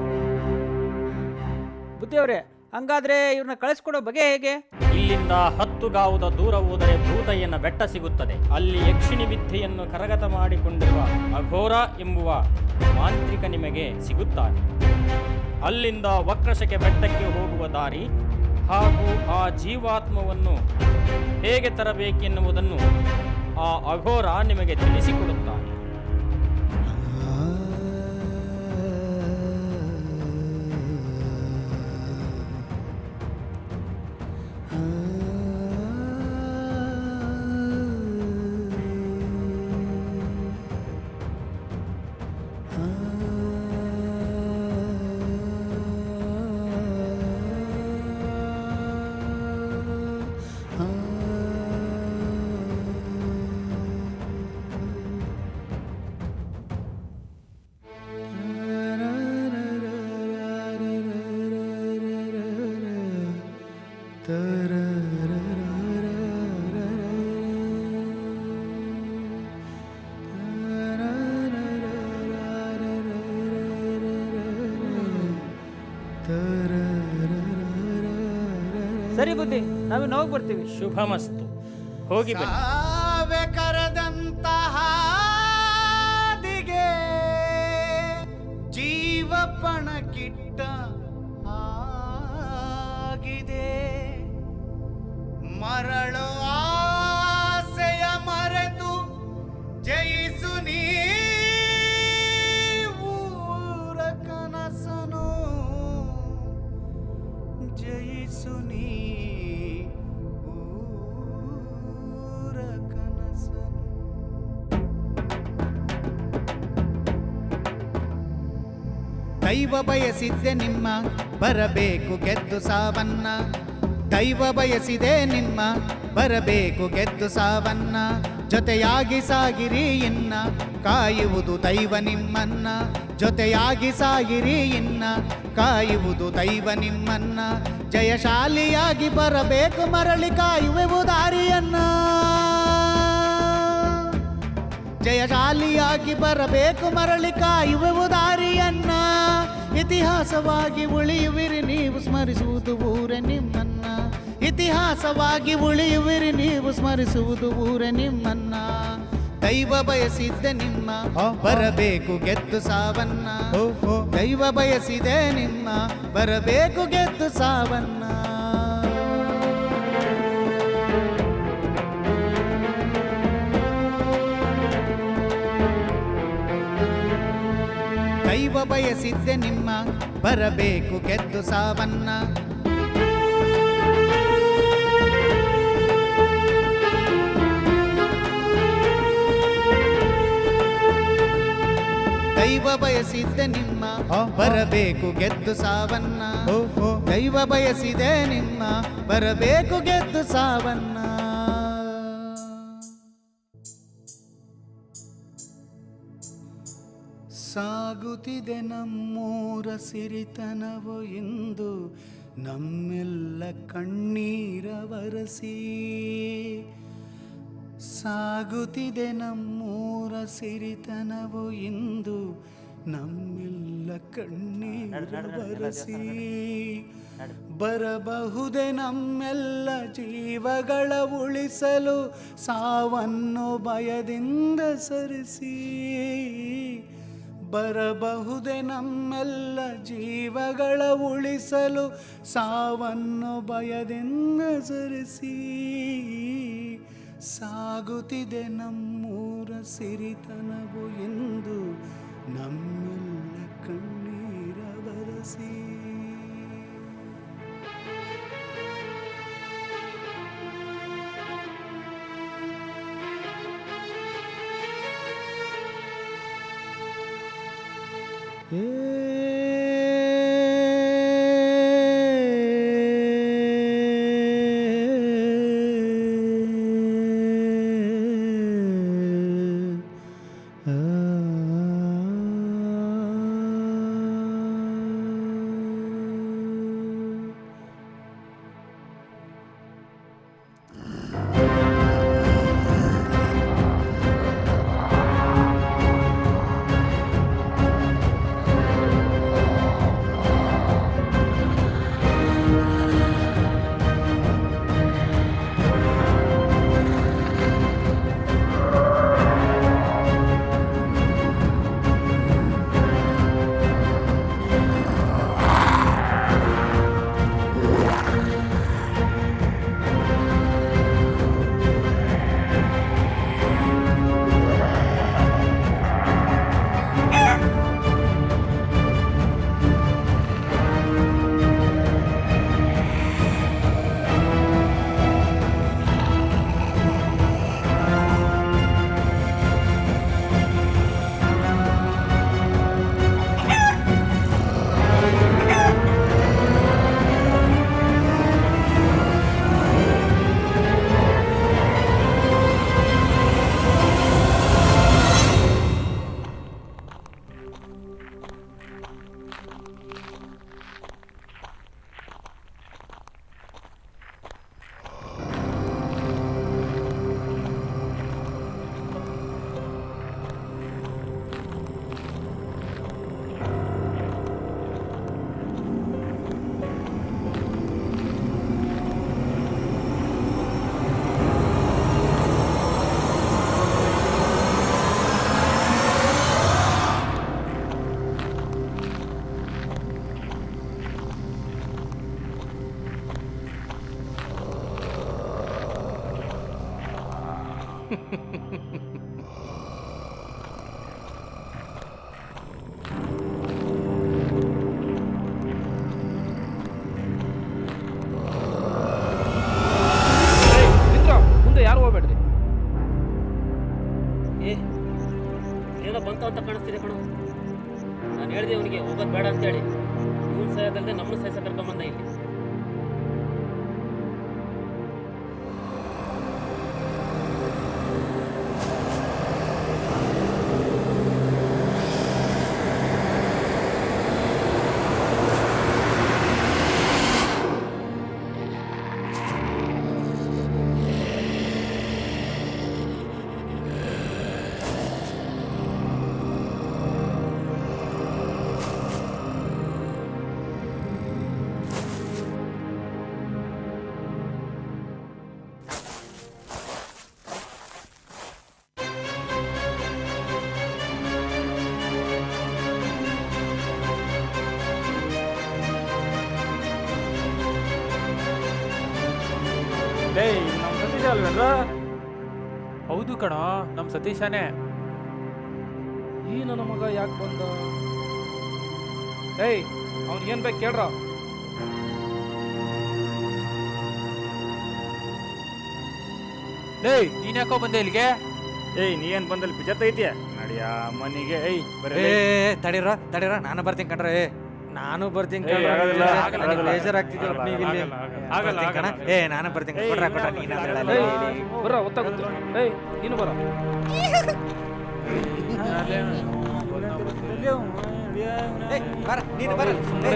ಬುದ್ಧಿಯವರೇ, ಹಂಗಾದ್ರೆ ಇವ್ರನ್ನ ಕಳಿಸ್ಕೊಡೋ ಬಗೆ ಹೇಗೆ? ಇಲ್ಲಿಂದ 10 ಗಾವುದ ದೂರ ಹೋದರೆ ಭೂತಯ್ಯನ ಬೆಟ್ಟ ಸಿಗುತ್ತದೆ. ಅಲ್ಲಿ ಯಕ್ಷಿಣಿ ವಿದ್ಯೆಯನ್ನು ಕರಗತ ಮಾಡಿಕೊಂಡಿರುವ ಅಘೋರ ಎಂಬುವ ಮಾಂತ್ರಿಕ ನಿಮಗೆ ಸಿಗುತ್ತಾನೆ. ಅಲ್ಲಿಂದ ವಕ್ರಶಕೆ ಬೆಟ್ಟಕ್ಕೆ ಹೋಗುವ ದಾರಿ ಹಾಗೂ ಆ ಜೀವಾತ್ಮವನ್ನು ಹೇಗೆ ತರಬೇಕೆನ್ನುವುದನ್ನು ಆ ಅಘೋರ ನಿಮಗೆ ತಿಳಿಸಿಕೊಡುತ್ತಾನೆ. ಸರಿ ಬುದ್ಧಿ, ನಾವಿನ್ನು ಹೋಗಿ ಬರ್ತೀವಿ. ಶುಭಮಸ್ತು, ಹೋಗಿ ಬನ್ನಿ. ಸಾವೆ ಕರೆದಂತಹ ದಿಗೆ ಜೀವಪಣಕ್ಕಿಟ್ಟ ಆಗಿದೆ. ಮರಳು ಆಸೆಯ ಮರೆತು ಜಯಿಸು ನೀರ ಕನಸನು, ಜಯಿಸು ನೀ ದೈವ ಬಯಸಿದ್ದೆ ನಿಮ್ಮ ಬರಬೇಕು ಗೆದ್ದು ಸಾವನ್ನ. ದೈವ ಬಯಸಿದೆ ನಿಮ್ಮ ಬರಬೇಕು ಗೆದ್ದು ಸಾವನ್ನ. ಜೊತೆಯಾಗಿ ಸಾಗಿರಿ ಇನ್ನ ಕಾಯುವುದು ದೈವ ನಿಮ್ಮನ್ನ. ಜೊತೆಯಾಗಿ ಸಾಗಿರಿ ಇನ್ನ ಕಾಯುವುದು ದೈವ ನಿಮ್ಮನ್ನ. ಜಯಶಾಲಿಯಾಗಿ ಬರಬೇಕು ಮರಳಿ ಕಾಯುವೆವು ದಾರಿಯನ್ನ. ಜಯಶಾಲಿಯಾಗಿ ಬರಬೇಕು ಮರಳಿ ಕಾಯುವೆವು ದಾರಿಯನ್ನ. ಇತಿಹಾಸವಾಗಿ ಉಳಿಯುವಿರಿ ನೀವು ಸ್ಮರಿಸುವುದು ಊರೇ ನಿಮ್ಮನ್ನ. ಇತಿಹಾಸವಾಗಿ ಉಳಿಯುವಿರಿ ನೀವು ಸ್ಮರಿಸುವುದು ಊರೇ ನಿಮ್ಮನ್ನ. ದೈವ ಬಯಸಿದ್ದೆ ನಿಮ್ಮ ಬರಬೇಕು ಗೆದ್ದು ಸಾವನ್ನ. ದೈವ ಬಯಸಿದೆ ನಿಮ್ಮ ಬರಬೇಕು ಗೆದ್ದು ಸಾವನ್ನ. ದೈವ ಬಯಸಿದ್ದೆ ನಿಮ್ಮ ಬರಬೇಕು ಗೆದ್ದು ಸಾವನ್ನ. ದೈವ ಬಯಸಿದ್ದೆ ನಿಮ್ಮ ಬರಬೇಕು ಗೆದ್ದು ಸಾವನ್ನ. ದೈವ ಬಯಸಿದೆ ನಿಮ್ಮ ಬರಬೇಕು ಗೆದ್ದು ಸಾವನ್ನ. ಸಾಗುತ್ತಿದೆ ನಮ್ಮೂರ ಸಿರಿತನವು ಇಂದು ನಮ್ಮೆಲ್ಲ ಕಣ್ಣೀರ ವರಸಿ. ಸಾಗುತ್ತಿದೆ ನಮ್ಮೂರ ಸಿರಿತನವು ಇಂದು ನಮ್ಮೆಲ್ಲ ಕಣ್ಣೀರು ಬರಸಿ ಬರಬಹುದೇ ನಮ್ಮೆಲ್ಲ ಜೀವಗಳ ಉಳಿಸಲು ಸಾವನ್ನು ಭಯದಿಂದ ಸರಿಸಿ ಬರಬಹುದೇ ನಮ್ಮೆಲ್ಲ ಜೀವಗಳ ಉಳಿಸಲು ಸಾವನ್ನು ಭಯದಿಂದ ಸರಿಸಿ ಸಾಗುತ್ತಿದೆ ನಮ್ಮೂರ ಸಿರಿತನವು ಎಂದು ನಮ್ಮೆಲ್ಲ ಕಣ್ಣೀರ ಬರಸಿ. ಮುಂದೆ ಯಾರು ಹೋಗ್ಬೇಡ್ರಿ. ಏನೋ ಬಂತ ಅಂತ ಕಾಣಿಸ್ತಿದೆ ಕಣೋ. ನಾನು ಹೇಳಿದೆ ಅವನಿಗೆ ಹೋಗೋದು ಬೇಡ ಅಂತೇಳಿ. ಇವನು ಸಾಯೋದಲ್ಲದೆ ನಮ್ಮನ್ನು ಸಾಯಿಸ ಕರ್ಕೊಂಬಂದ ಇಲ್ಲಿ. ನಮ್ಮ ಸತೀಶ ಅಲ್ವೇನ್ರ? ಹೌದು ಕಣೋ, ನಮ್ಮ ಸತೀಶನೇ. ಈ ನನ್ನ ಮಗ ಯಾಕೆ ಬಂದ? ಏಯ್, ಅವ್ನಿಗೇನು ಬೇಕು ಕೇಳ್ರ. ಏಯ್, ನೀನ್ ಯಾಕೋ ಬಂದೆ ಇಲ್ಲಿಗೆ? ಏಯ್, ನೀ ಏನ್ ಬಂದಲ್ಲಿ ಪಿಜತ್ ಐತಿಯ ನಡಿಯ ಮನಿಗೆ. ಏಯ್ ತಡೀರ ನಾನು ಬರ್ತೀನಿ ಕಣ್ರ. ನಾನು ಬರ್ತೀನಿ ನಾನು ಬರ್ತೀನಿ. ಬರ್ರ, ಗೊತ್ತಾಗುತ್ತೆ. ಏಯ್, ನೀನು ಬರ. ಬರ ನೀನು ಬರ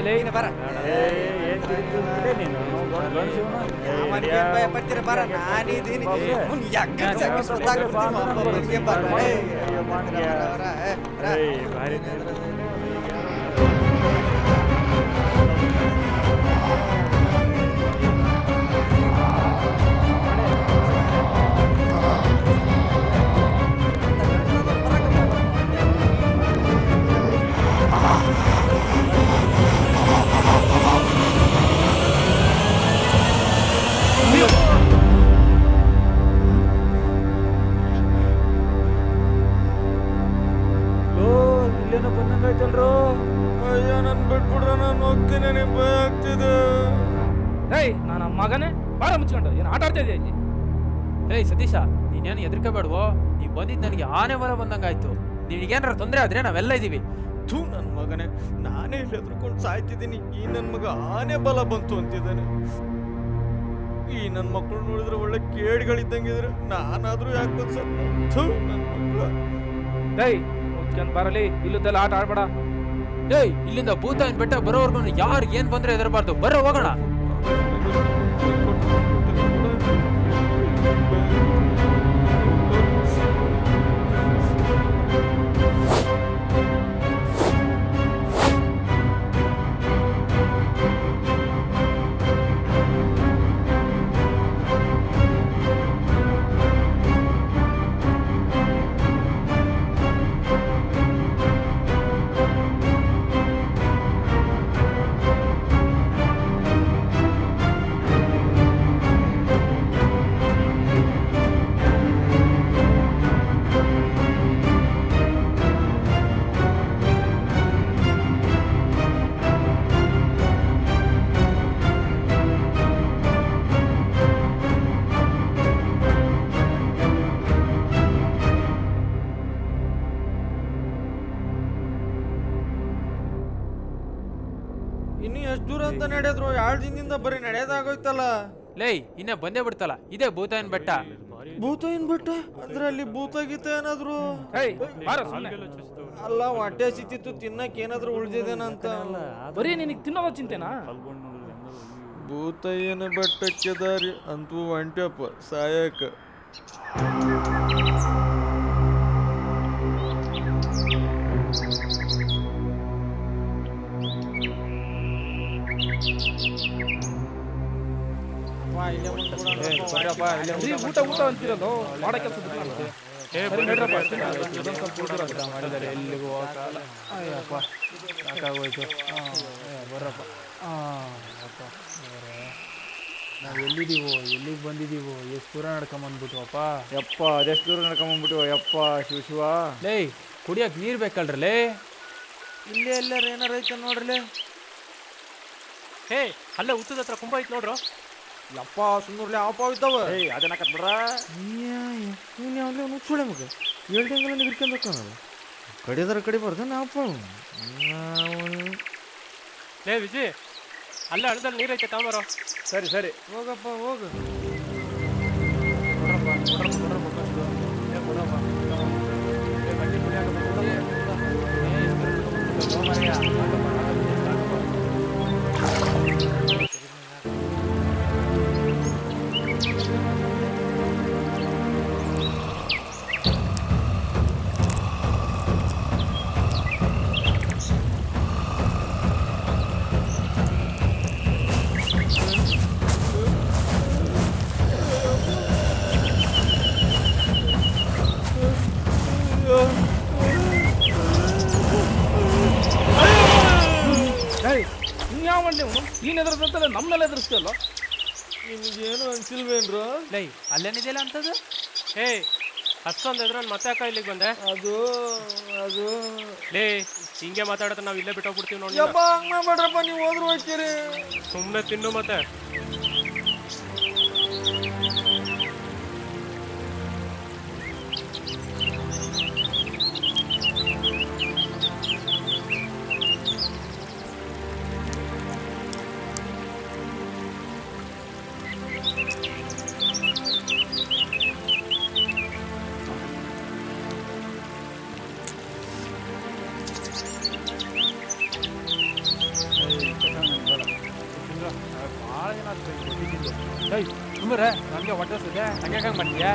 ನೀನು ಬರ ಭಯ ಪಡ್ತೀರ ಬರ ನಾನಿದ್ದೀನಿ ಇಲ್ಲೇನೋ ಬಂದಂಗಾಯ್ತಲ್ರು. ಅಯ್ಯೋ ನನ್ ಬಿಟ್ಬಿಡ್ರ ನಾನು ಹೋಗ್ತೀನಿ, ನಿಮ್ ಭಯ ಆಗ್ತಿದೆ. ಏಯ್ ನಾನು ಮಗನೇ ಬಾರ ಮುಚ್ಕೊಂಡು ಏನು ಆಟ ಆಡ್ತಾ ಇದೆಯಾ ಇಲ್ಲಿ? ಏಯ್ ಸತೀಶ, ನೀನೇನು ಹೆದರ್ಕೋಬೇಡವೋ. ನೀವು ಬಂದಿದ್ದು ನನಗೆ ಆನೆ ಬರ ಬಂದಂಗಾಯ್ತು. ನಿನಗೇನಾರ ತೊಂದರೆ ಆದ್ರೆ ನಾವೆಲ್ಲ ಇದೀವಿ. ಥೂ ನನ್ನ ಮಗನೇ, ನಾನೇ ಇಲ್ಲಿ ಹೆದರ್ಕೊಂಡು ಸಾಯ್ತಿದ್ದೀನಿ. ಈ ನನ್ನ ಮಗ ಆನೆ ಬಲ ಬಂತು ಅಂತಿದ್ದಾನೆ. ಈ ನನ್ನ ಮಕ್ಕಳು ನೋಡಿದ್ರೆ ಒಳ್ಳೆ ಕೇಡ್ಗಳಿದ್ದಂಗಿದ್ರೆ ನಾನಾದ್ರೂ ಯಾಕೆ ಬಂದ್ಸತ್. ಥೂ ನನ್ನ ಮಕ್ಕಳು. ಏಯ್ ಮುಚ್ಕೊಂಡು ಬರಲಿ, ಇಲ್ಲದೆಲ್ಲ ಆಟ ಆಡ್ಬೇಡ. ಏಯ್ ಇಲ್ಲಿಂದ ಭೂತಾಯಿನ ಬೆಟ್ಟ ಬರೋವರ್ಗು ಯಾರು ಏನ್ ಬಂದ್ರೆ ಹೆದರಬಾರ್ದು. ಬರೋ ಹೋಗೋಣ. ಇನ್ನು ಎಷ್ಟು ದೂರ ಅಂತ ನಡೆದ್ರು? 2 ದಿನದಿಂದ ಬರೀ ನಡೆಯೋದಾಗೋಯ್ತಲ್ಲ. ಲೇಯ್ ಇನ್ನ ಬಂದೇ ಬಿಡ್ತಲ್ಲ, ಇದೇ ಭೂತಾಯಿನ ಬೆಟ್ಟ. ಭೂತಾಯಿನ ಬೆಟ್ಟ ಅಂದ್ರೆ ಅಲ್ಲಿ ಭೂತ ಗೀತ ಏನಾದ್ರು? ಏಯ್ ಬಾರ ಸುಮ್ಮನೆ. ಅಲ್ಲ ಹೊಟ್ಟೆ ಸಿಕ್ತಿತ್ತು, ತಿನ್ನಕ್ ಏನಾದ್ರು ಉಳ್ದಿದೇನಂತ. ಬರೀ ನಿನಗೆ ತಿನ್ನೋದ ಚಿಂತೆನಾ? ಭೂತಾಯಿನ ಬೆಟ್ಟಕ್ಕೆ ದಾರಿ ಅಂತೂ ಒಂಟೆಪ್ಪ ಸಾಯಕ. ಊಟ ಊಟ ಅಂತಿರಲ್ಲ, ಮಾಡೋ ಕೆಲಸ ಎಲ್ಲಿಗೂ ಹೋಗಲ್ಲ. ಅಯ್ಯಪ್ಪ ಸಾಕಾಗೋಯ್ತು. ಬರ್ರಪ್ಪ. ನಾವು ಎಲ್ಲಿದ್ದೀವೋ, ಎಲ್ಲಿಗೆ ಬಂದಿದ್ದೀವೋ, ಎಷ್ಟು ದೂರ ನಡ್ಕೊಂಬಂದ್ಬಿಟ್ವಪ್ಪ. ಯಪ್ಪ ಅದೆಷ್ಟು ದೂರ ನಡ್ಕೊಂಬಂದ್ಬಿಟ್ವ ಯಪ್ಪ. ಶಿವ ಲೇಯ್ ಕುಡಿಯಕ್ ನೀರ್ ಬೇಕಲ್ರಲೇ. ಇಲ್ಲೇ ಎಲ್ಲಾರ ಏನಾರ ಐತೆ ನೋಡ್ರಲೇ. ಹೇ ಅಲ್ಲೇ ಉತ್ತದ ಹತ್ರ ಕುಂಭ ಐತ್ ನೋಡ್ರು. ಯಪ್ಪ ಸುಂದರ್ಲೆ ಆಪ ಇದ್ದಾವ. ಅದನ್ನ ಕಟ್ಬಿಡ್ರ. ನೀನು ಯಾವಲೇ ಮುಚ್ಚೋಳೆ ಮಗ ಹೇಳ್ದಂಗೆಲ್ಲ ನಿಗಿರ್ಕೊಂಡಕ್ಕ ನಾವು ಕಡಿದಾರ ಕಡಿಬಾರ್ದು ನಾವಪ್ಪ. ಲೇ ವಿಜಿ, ಅಲ್ಲೇ ಹಳ್ಳದಲ್ಲಿ ನೀರೈತೆ ತಾಂಬರೋ. ಸರಿ ಸರಿ ಹೋಗಪ್ಪ ಹೋಗು. ಇನ್ಯಾವ ಮಂಡಿ ಅವನು? ನೀನ್ ಎದುರ್ದಂತಲ್ಲ ನಮ್ಮನ್ನೆಲ್ಲ ಎದುರಿಸ್ತಲ್ಲ. ನಿಮ್ಗೇನು ಅನ್ಸಿಲ್ವೇನ್ರು? ಲೈ ಅಲ್ಲೇನಿದೆಯಲ್ಲ ಅಂತದ್ದು. ಏ ಅಷ್ಟೊಂದು ಎದ್ರಲ್ಲಿ ಮತ್ತೆ ಯಾಕ ಇಲ್ಲಿಗೆ ಬಂದೆ? ಅದು ಅದು ಲೇ ಹಿಂಗೆ ಮಾತಾಡೋದು ನಾವು ಇಲ್ಲೇ ಬಿಟ್ಟೋಗ್ಬಿಡ್ತೀವಿ ನೋಡಿ. ಯಪ್ಪ ಹಂಗ ಮಾಡ್ರಪ್ಪ, ನೀವು ಹೋದ್ರು ಹೋಗ್ತೀರಿ. ಸುಮ್ಮನೆ ತಿನ್ನು ಮತ್ತೆ. ಸುಮ್ಮನೆ ನನಗೆ ಹೊಟ್ಟೆ ಸಿದೆ ಹಂಗೆ ಮಾಡ್ತೀಯಾ?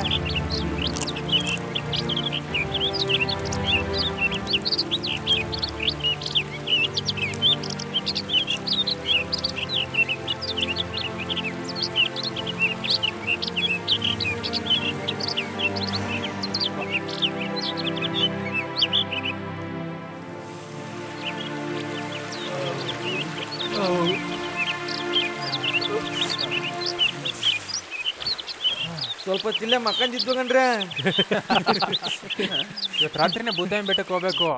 ಸ್ವಲ್ಪ ಚಿಲ್ಲೆ ಮಕ್ಕಂದಿದ್ದು ಕಣ್ರೆ. ಇವತ್ತು ರಾತ್ರಿನೇ ಬುದ್ಧಾಯನ್ ಬೆಟ್ಟಕ್ಕೆ ಹೋಗ್ಬೇಕು.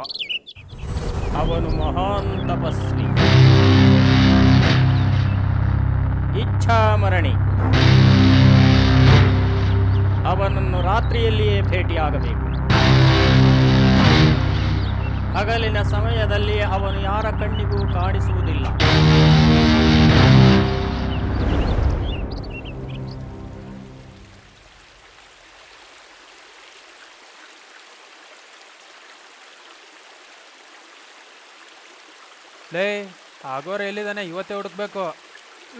ಅವನು ಮಹಾನ್ ತಪಸ್ವಿ, ಇಚ್ಛಾಮರಣಿ. ಅವನನ್ನು ರಾತ್ರಿಯಲ್ಲಿಯೇ ಭೇಟಿಯಾಗಬೇಕು. ಹಗಲಿನ ಸಮಯದಲ್ಲಿ ಅವನು ಯಾರ ಕಣ್ಣಿಗೂ ಕಾಣಿಸುವುದಿಲ್ಲ. ಲೇ ಆಗೋರು ಎಲ್ಲಿದ್ದಾನೆ ಇವತ್ತೇ ಹುಡುಕ್ಬೇಕು.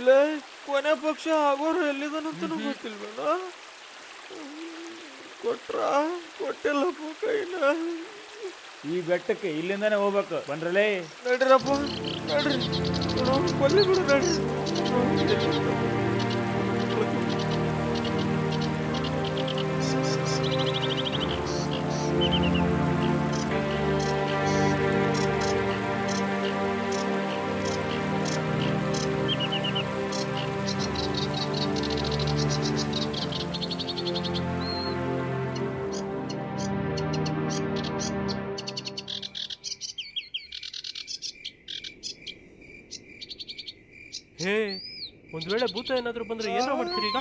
ಲೇ ಕೊನೆ ಪಕ್ಷ ಆಗೋರು ಎಲ್ಲಿದಾನಂತನೂ ಗೊತ್ತಿಲ್ವೇನ? ಕೊಟ್ಟಿಲ್ಲಪ್ಪ ಕೈನ. ಈ ಬೆಟ್ಟಕ್ಕೆ ಇಲ್ಲಿಂದಾನೆ ಹೋಗ್ಬೇಕು. ಬನ್ರಲೇ, ನಡ್ರಪ್ಪ ನಡ್ರಿ, ಕೊಲ್ಲಿ ಬಿಡು ನಡ್ರಿ. ಹೇ, ಒಂದ್ ವೇಳೆ ಭೂತ ಏನಾದ್ರು ಬಂದ್ರೆ ಏನಾದ್ರು ಮಾಡ್ತೀರಿ ಈಗ?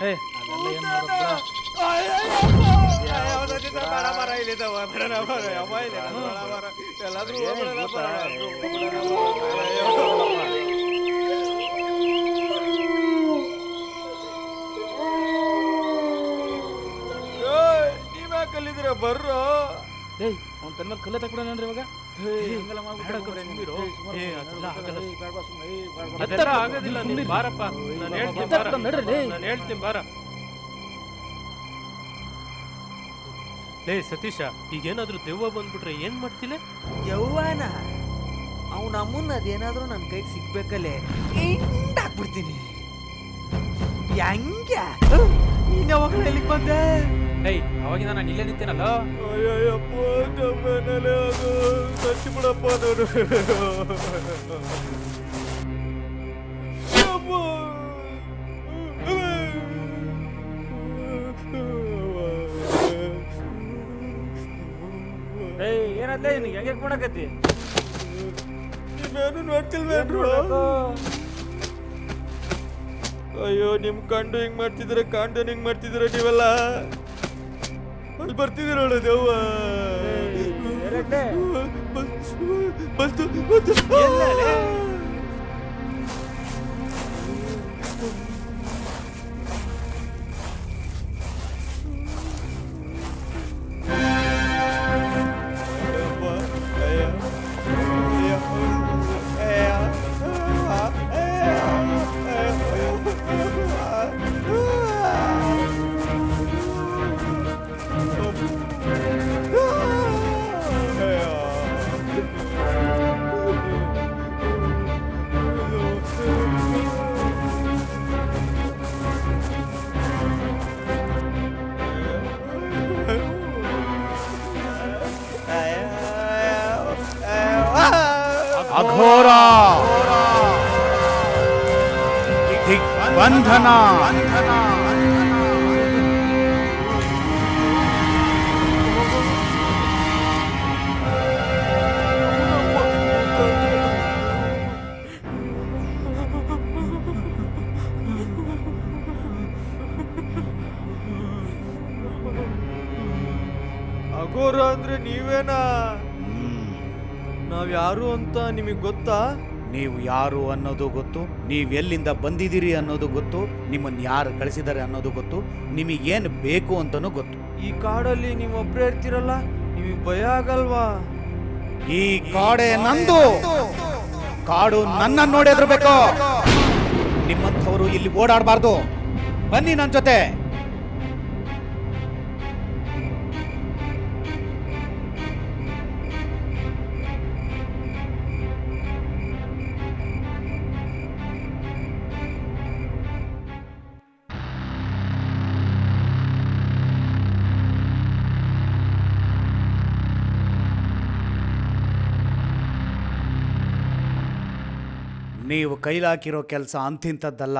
ನೀವ್ಯಾಕಲ್ಲಿದ್ದೀರ ಬರ್ರೋ. ಅವ್ನು ತನ್ನ ಮೇಲೆ ಕಲ್ಲೆ ತಗೊಂಡ್ರಿ ಇವಾಗ. ಅದೆಲ್ಲ ಆಗೋದಿಲ್ಲ, ನೀನ್ ಬಾರಪ್ಪ, ನಾನು ಹೇಳ್ತೀನಿ ಬಾರ. ಲೇ ಸತೀಶ, ಈಗೇನಾದ್ರೂ ದೆವ್ವ ಬಂದ್ಬಿಟ್ರೆ ಏನ್ ಮಾಡ್ತಿಲ್ಲ? ದೆವ್ವನ ಅವನ ಅಮ್ಮನ ಅದೇನಾದ್ರೂ ನನ್ನ ಕೈಗೆ ಸಿಗ್ಬೇಕಲ್ಲೇ ಹಾಕ್ಬಿಡ್ತೀನಿ. ಹೆಂಗೆ ನೀನ್ ಯಾವಾಗ ಎಲ್ಲಿಗೆ ಬಂದೆ? ಏಯ್, ಅವಾಗಿಂದ ನಾನು ಇಲ್ಲೇ ನಿಂತೇನಲ್ಲ. ಅಯ್ಯಪ್ಪ ದೆವ್ವನಲ್ಲೇ ಅದು ತಚ್ಚಿ ಬಿಡಪ್ಪ ನೋಡು. ಏನಾದ್ಲೇ ನಿನಗೆ ಹೆಂಗೆ ಮಾಡಕತ್ತಿ? ನೀವೇನು ನೋಡ್ತಿಲ್ವೇನ್ರು? ಅಯ್ಯೋ, ನಿಮ್ ಕಂಡು ಹಿಂಗ್ ಮಾಡ್ತಿದ್ರೆ ಕಾಂಡು ಹಿಂಗ್ ಮಾಡ್ತಿದ್ರೆ ನೀವೆಲ್ಲ. ಅಲ್ಲಿ ಬರ್ತಿದ್ದೀರ ನೋಡು ದೆವ್ವ. ಬಂತು. ಅಘೋರ ದಿಗ್ಬಂಧನ. ಅಘೋರ ಅಂದ್ರೆ ನೀವೇನಾ? ನಾವ್ಯಾರು ಅಂತ ನಿಮಗೆ ಗೊತ್ತಾ? ನೀವು ಯಾರು ಅನ್ನೋದು ಗೊತ್ತು, ನೀವು ಎಲ್ಲಿಂದ ಬಂದಿದ್ದೀರಿ ಅನ್ನೋದು ಗೊತ್ತು, ನಿಮ್ಮನ್ನು ಯಾರು ಕಳಿಸಿದ್ದಾರೆ ಅನ್ನೋದು ಗೊತ್ತು, ನಿಮಗೇನು ಬೇಕು ಅಂತನೂ ಗೊತ್ತು. ಈ ಕಾಡಲ್ಲಿ ನೀವೊಬ್ಬರೇ ಇರ್ತೀರಲ್ಲ, ನಿಮಗೆ ಭಯ ಆಗಲ್ವಾ? ಈ ಕಾಡೆ ನಂದು, ಕಾಡು ನನ್ನ ನೋಡಿ ಹೆದರ್ಬೇಕು. ನಿಮ್ಮಂಥವ್ರು ಇಲ್ಲಿ ಓಡಾಡಬಾರ್ದು. ಬನ್ನಿ ನನ್ನ ಜೊತೆ. ನೀವು ಕೈಲಾಕಿರೋ ಕೆಲಸ ಅಂತಿಂಥದ್ದಲ್ಲ.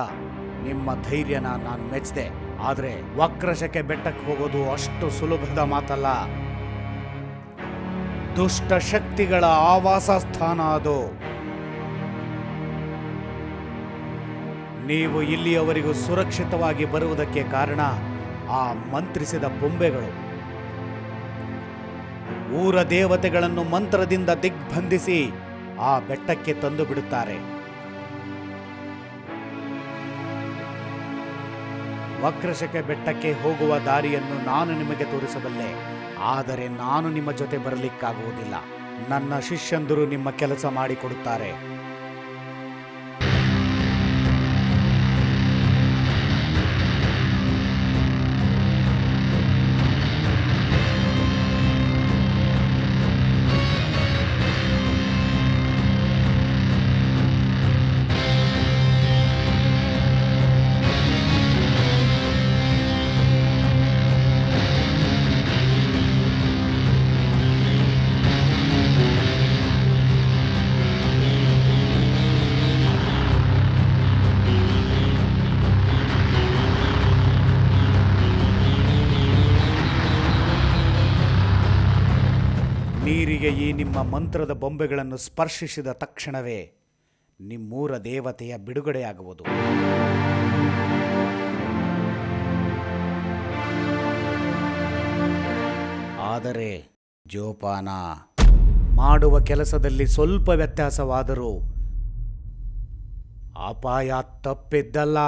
ನಿಮ್ಮ ಧೈರ್ಯನ ನಾನು ಮೆಚ್ಚಿದೆ. ಆದರೆ ವಕ್ರಶಕ್ಕೆ ಬೆಟ್ಟಕ್ಕೆ ಹೋಗೋದು ಅಷ್ಟು ಸುಲಭದ ಮಾತಲ್ಲ. ದುಷ್ಟ ಶಕ್ತಿಗಳ ಆವಾಸ ಸ್ಥಾನ ಅದು. ನೀವು ಇಲ್ಲಿಯವರೆಗೂ ಸುರಕ್ಷಿತವಾಗಿ ಬರುವುದಕ್ಕೆ ಕಾರಣ ಆ ಮಂತ್ರಿಸಿದ ಬೊಂಬೆಗಳು. ಊರ ದೇವತೆಗಳನ್ನು ಮಂತ್ರದಿಂದ ದಿಗ್ಬಂಧಿಸಿ ಆ ಬೆಟ್ಟಕ್ಕೆ ತಂದು ಬಿಡುತ್ತಾರೆ. ವಕ್ರಶಕ್ಕೆ ಬೆಟ್ಟಕ್ಕೆ ಹೋಗುವ ದಾರಿಯನ್ನು ನಾನು ನಿಮಗೆ ತೋರಿಸಬಲ್ಲೆ, ಆದರೆ ನಾನು ನಿಮ್ಮ ಜೊತೆ ಬರಲಿಕ್ಕಾಗುವುದಿಲ್ಲ. ನನ್ನ ಶಿಷ್ಯಂದರು ನಿಮ್ಮ ಕೆಲಸ ಮಾಡಿಕೊಡುತ್ತಾರೆ. ನೀರಿಗೆ ಈ ನಿಮ್ಮ ಮಂತ್ರದ ಬೊಂಬೆಗಳನ್ನು ಸ್ಪರ್ಶಿಸಿದ ತಕ್ಷಣವೇ ನಿಮ್ಮೂರ ದೇವತೆಯ ಬಿಡುಗಡೆಯಾಗುವುದು. ಆದರೆ ಜೋಪಾನ, ಮಾಡುವ ಕೆಲಸದಲ್ಲಿ ಸ್ವಲ್ಪ ವ್ಯತ್ಯಾಸವಾದರೂ ಅಪಾಯ ತಪ್ಪಿದ್ದಲ್ಲ.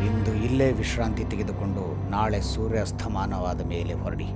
ಇಂದು ಇಲ್ಲೇ ವಿಶ್ರಾಂತಿ ತೆಗೆದುಕೊಂಡು ನಾಳೆ ಸೂರ್ಯಾಸ್ತಮಾನವಾದ ಮೇಲೆ ಹೊರಡಿ.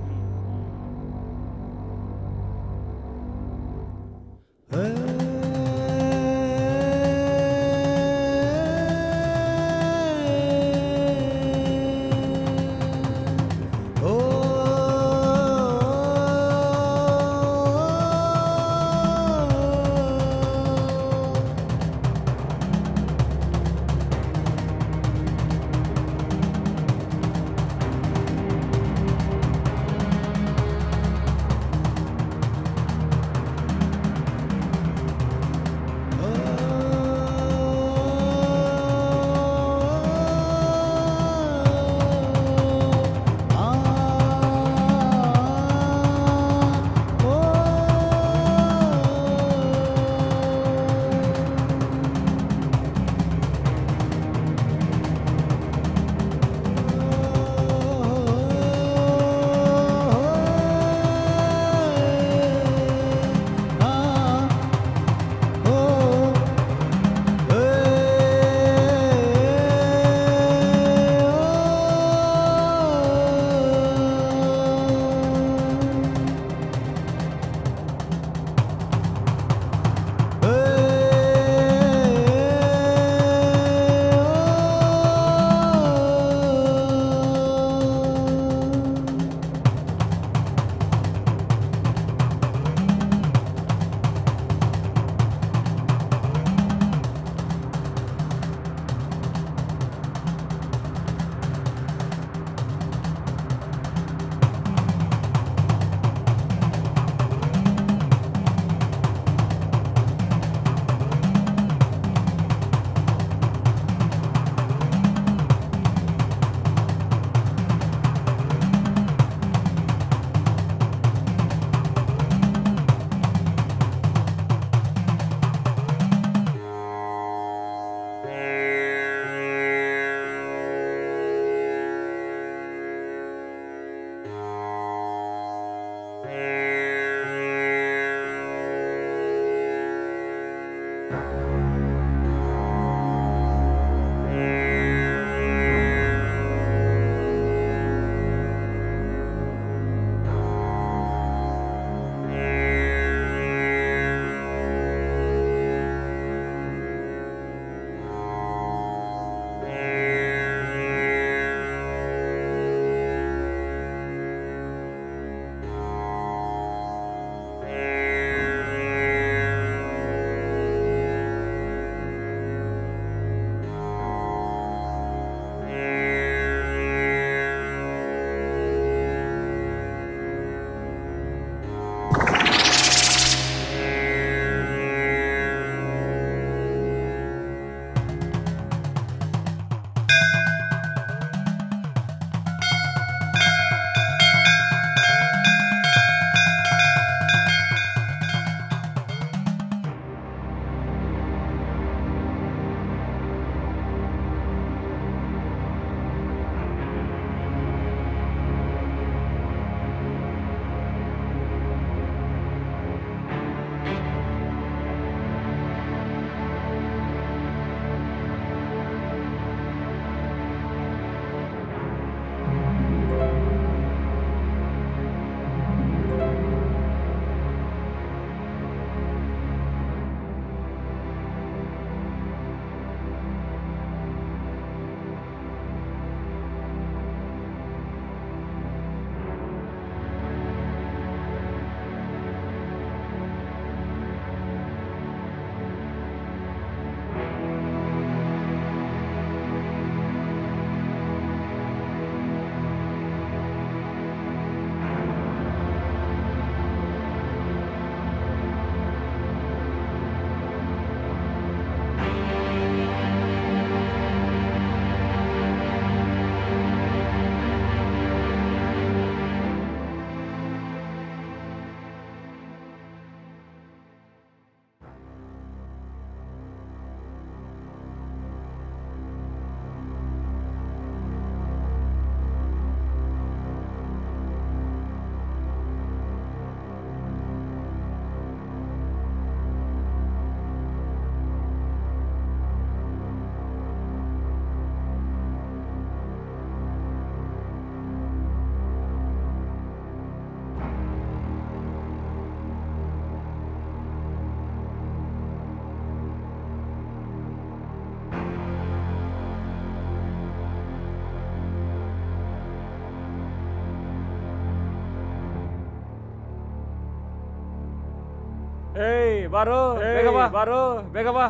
ಏಯ್ ಬಾರೋ ಬೇಗ ಬಾ ಬಾರೋ ಬೇಗ ಬಾ.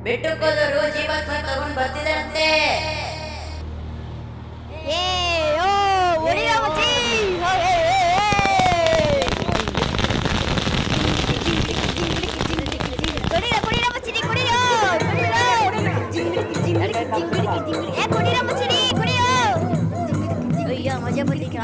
ಬೆಟ್ಟಕ್ಕೋದರು ಜೀವಾತ್ಮ ತಗೊಂಡ್ ಬರ್ತಿದಂತೆ. ಮಜಾ ಬರ್ಲಿಕ್ಕೆ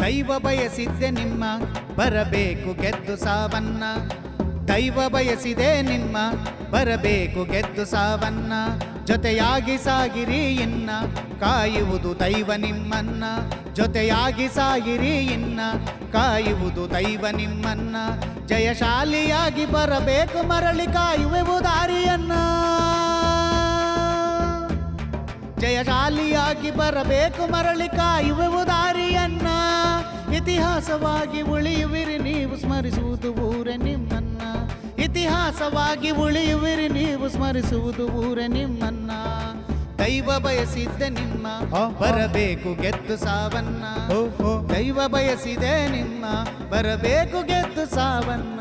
ದೈವ ಬಯಸಿದ್ದೆ ನಿಮ್ಮ ಬರಬೇಕು ಗೆದ್ದು ಸಾವನ್ನ. ದೈವ ಬಯಸಿದೆ ನಿಮ್ಮ ಬರಬೇಕು ಗೆದ್ದು ಸಾವನ್ನ. ಜೊತೆಯಾಗಿ ಸಾಗಿರಿ ಇನ್ನ ಕಾಯುವುದು ದೈವ ನಿಮ್ಮನ್ನ. ಜೊತೆಯಾಗಿ ಸಾಗಿರಿ ಇನ್ನ ಕಾಯುವುದು ದೈವ ನಿಮ್ಮನ್ನ. ಜಯಶಾಲಿಯಾಗಿ ಬರಬೇಕು ಮರಳಿ ಕಾಯುವೆವು ದಾರಿಯನ್ನ. ಜಯಶಾಲಿಯಾಗಿ ಬರಬೇಕು ಮರಳಿ ಕಾಯುವೆವು ದಾರಿಯನ್ನ. ಇತಿಹಾಸವಾಗಿ ಉಳಿಯುವಿರಿ ನೀವು ಸ್ಮರಿಸುವುದು ಊರೇ ನಿಮ್ಮನ್ನ. ಇತಿಹಾಸವಾಗಿ ಉಳಿಯುವಿರಿ ನೀವು ಸ್ಮರಿಸುವುದು ಊರೇ ನಿಮ್ಮನ್ನ. ದೈವ ಬಯಸಿದ್ದೆ ನಿಮ್ಮ ಬರಬೇಕು ಗೆದ್ದು ಸಾವನ್ನ. ದೈವ ಬಯಸಿದೆ ನಿಮ್ಮ ಬರಬೇಕು ಗೆದ್ದು ಸಾವನ್ನ.